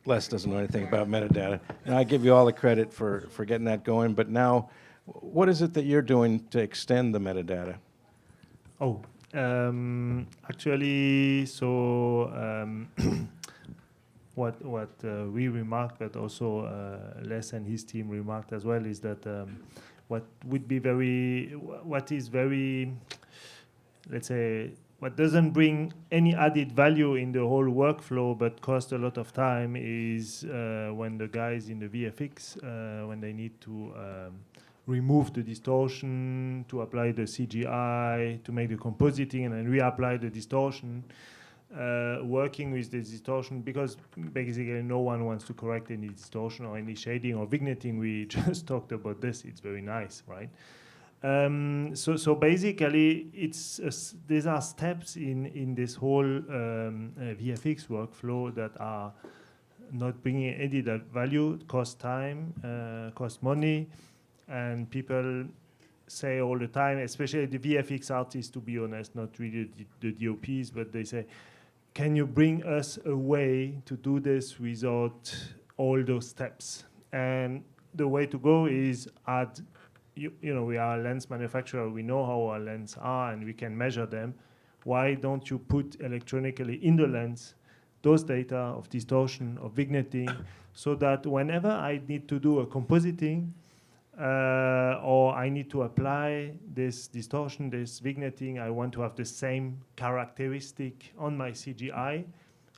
Les doesn't know anything about metadata. And I give you all the credit for getting that going, but now, what is it that you're doing to extend the metadata? Oh, actually, so what we remarked, but also Les and his team remarked as well, is that what is very, let's say, what doesn't bring any added value in the whole workflow but cost a lot of time is when the guys in the VFX, when they need to remove the distortion, to apply the CGI, to make the compositing, and then reapply the distortion, working with the distortion, because basically no one wants to correct any distortion or any shading or vignetting. We just talked about this. It's very nice, right? So basically, these are steps in this whole VFX workflow that are not bringing any value, cost time, cost money, and people say all the time, especially the VFX artists, to be honest, not really the DOPs, but they say, can you bring us a way to do this without all those steps? And the way to go is add, you know, we are a lens manufacturer, we know how our lenses are and we can measure them. Why don't you put electronically in the lens those data of distortion, of vignetting, so that whenever I need to do a compositing, or I need to apply this distortion, this vignetting, I want to have the same characteristic on my CGI,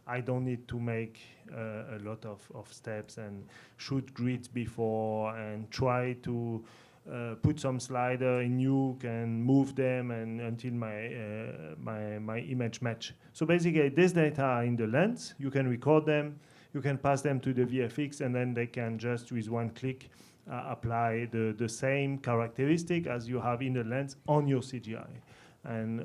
I don't need to make a lot of steps and shoot grids before and try to put some slider in Nuke and move them and until my image match. So basically, this data are in the lens. You can record them, you can pass them to the VFX, and then they can just with one click apply the same characteristic as you have in the lens on your CGI. And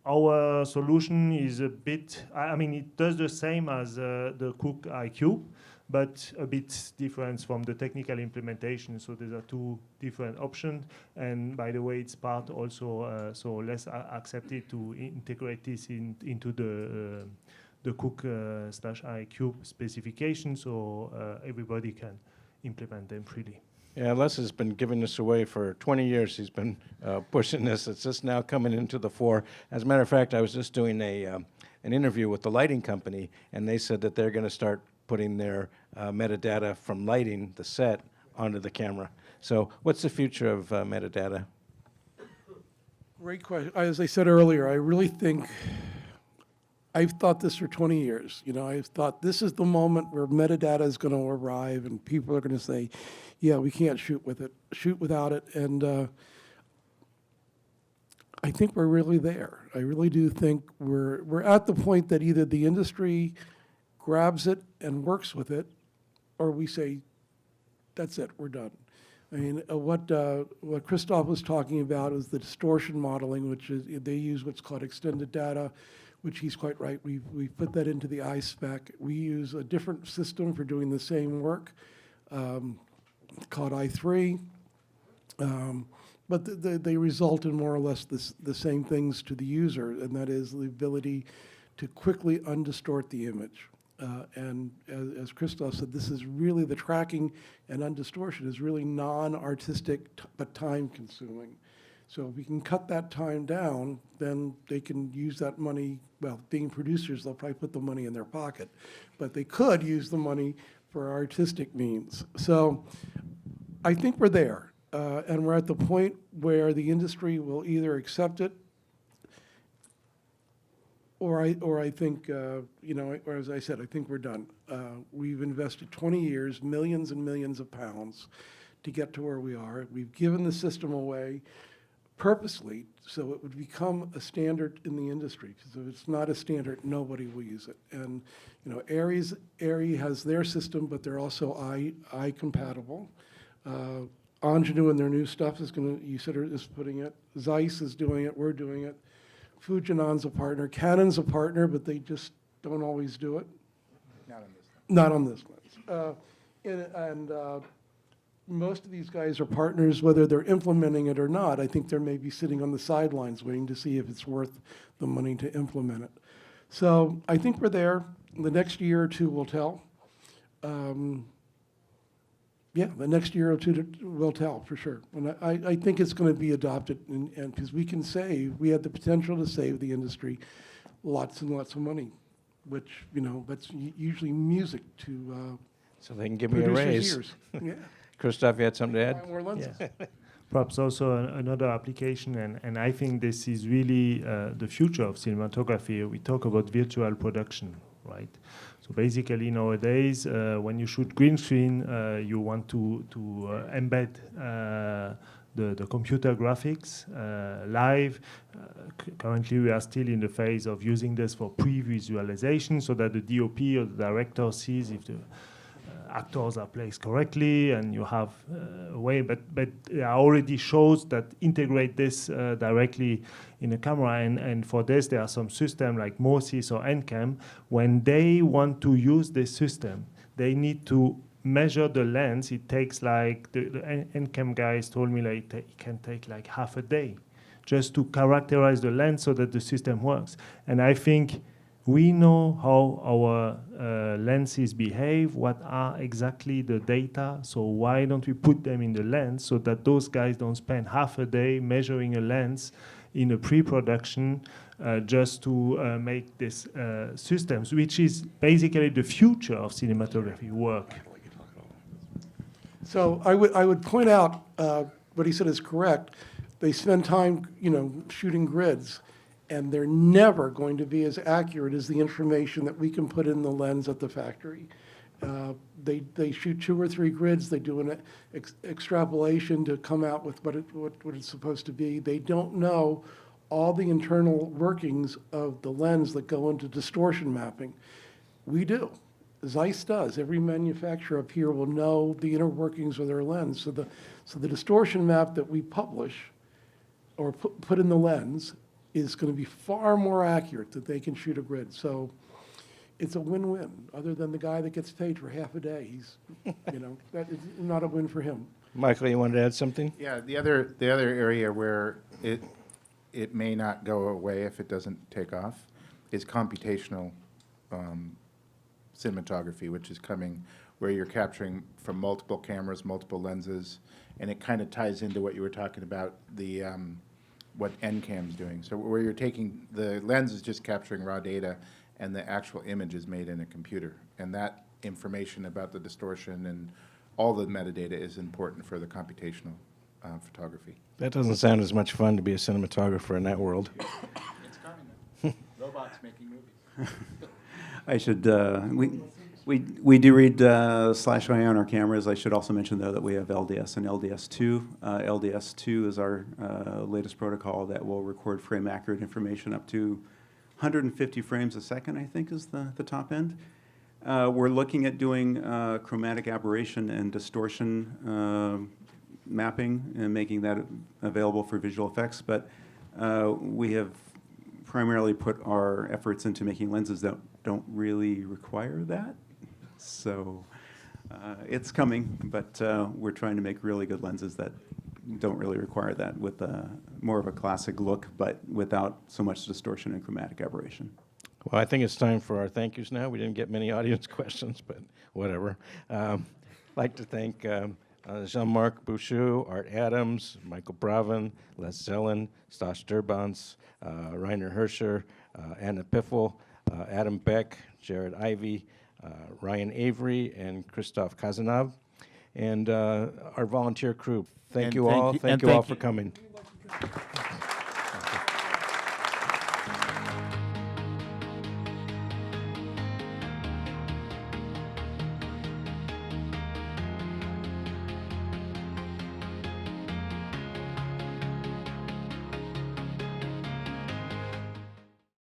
our solution is a bit, I mean, it does the same as the Cook iCube, but a bit different from the technical implementation. So there are two different options. And by the way, it's part also, so let's accept it to integrate this into the Cook /iCube specification, so everybody can implement them freely. Yeah, Les has been giving this away for 20 years. He's been pushing this. It's just now coming into the fore. As a matter of fact, I was just doing an interview with the lighting company, and they said that they're going to start putting their metadata from lighting the set onto the camera. So what's the future of metadata? Great question. As I said earlier, I really think I've thought this for 20 years. You know, I've thought this is the moment where metadata is going to arrive and people are going to say, yeah, we can't shoot with it, shoot without it. And I think we're really there. I really do think we're at the point that either the industry grabs it and works with it, or we say, that's it, we're done. I mean, what Christoph was talking about is the distortion modeling, which is, they use what's called extended data, which he's quite right. We put that into the iSpec. We use a different system for doing the same work, called i3. But they result in more or less the same things to the user, and that is the ability to quickly undistort the image. And as Christoph said, this is really the tracking and undistortion is really non-artistic but time-consuming. So if we can cut that time down, then they can use that money. Well, being producers, they'll probably put the money in their pocket, but they could use the money for artistic means. So I think we're there, and we're at the point where the industry will either accept it, or I think, you know, or as I said, I think we're done. We've invested 20 years, millions and millions of pounds to get to where we are. We've given the system away purposely so it would become a standard in the industry. Because if it's not a standard, nobody will use it. And you know, ARRI has their system, but they're also I compatible. Ingenue and their new stuff is going to, you said, is putting it. Zeiss is doing it. We're doing it. Fujinon's a partner. Canon's a partner, but they just don't always do it. Not on this. Not on this lens. most of these guys are partners, whether they're implementing it or not. I think they're maybe sitting on the sidelines waiting to see if it's worth the money to implement it. So I think we're there. The next year or two will tell. Yeah, the next year or two will tell for sure. And I think it's going to be adopted, and because we have the potential to save the industry lots and lots of money, which, that's usually music to So they can give me a producers' raise. ears. Yeah. Christoph, you had something to Buy add? more lenses. Perhaps also another application, and I think this is really the future of cinematography. We talk about virtual production, right? So basically nowadays, when you shoot green screen, you want to embed the computer graphics live. Currently, we are still in the phase of using this for pre-visualization so that the DOP or the director sees if the actors are placed correctly, and you have a way, but there are already shows that integrate this directly in the camera, and for this there are some systems like MOSIS or NCAM. When they want to use this system, they need to measure the lens. It takes like, the NCAM guys told me like it can take like half a day just to characterize the lens so that the system works. And I think we know how our lenses behave, what are exactly the data, so why don't we put them in the lens so that those guys don't spend half a day measuring a lens in a pre-production just to make this systems, which is basically the future of cinematography work. So I would point out what he said is correct. They spend time, shooting grids, and they're never going to be as accurate as the information that we can put in the lens at the factory. They shoot 2 or 3 grids. They do an extrapolation to come out with what it's supposed to be. They don't know all the internal workings of the lens that go into distortion mapping. We do. Zeiss does. Every manufacturer up here will know the inner workings of their lens. So the distortion map that we publish or put in the lens is going to be far more accurate that they can shoot a grid. So it's a win-win. Other than the guy that gets paid for half a day, he's, that is not a win for him. Michael, you wanted to add something? Yeah, the other area where it may not go away if it doesn't take off is computational cinematography, which is coming where you're capturing from multiple cameras, multiple lenses, and it kind of ties into what you were talking about, the what NCAM's doing. So where you're taking, the lens is just capturing raw data and the actual image is made in a computer. And that information about the distortion and all the metadata is important for the computational photography. That doesn't sound as much fun to be a cinematographer in that world. It's coming. Robots making movies. I should, we do read /i on our cameras. I should also mention, though, that we have LDS and LDS2. LDS2 is our latest protocol that will record frame-accurate information up to 150 frames a second, I think, is the top end. We're looking at doing chromatic aberration and distortion mapping and making that available for visual effects, but we have primarily put our efforts into making lenses that don't really require that. So it's coming, but we're trying to make really good lenses that don't really require that, with more of a classic look, but without so much distortion and chromatic aberration. Well, I think it's time for our thank yous now. We didn't get many audience questions, but whatever. I'd like to thank Jean-Marc Bouchou, Art Adams, Michael Bravin, Les Zellen, Stas Durbans, Rainer Hirscher, Anna Piffel, Adam Beck, Jared Ivey, Ryan Avery, and Christoph Kazanov, and our volunteer crew. Thank you all. Thank you all for coming.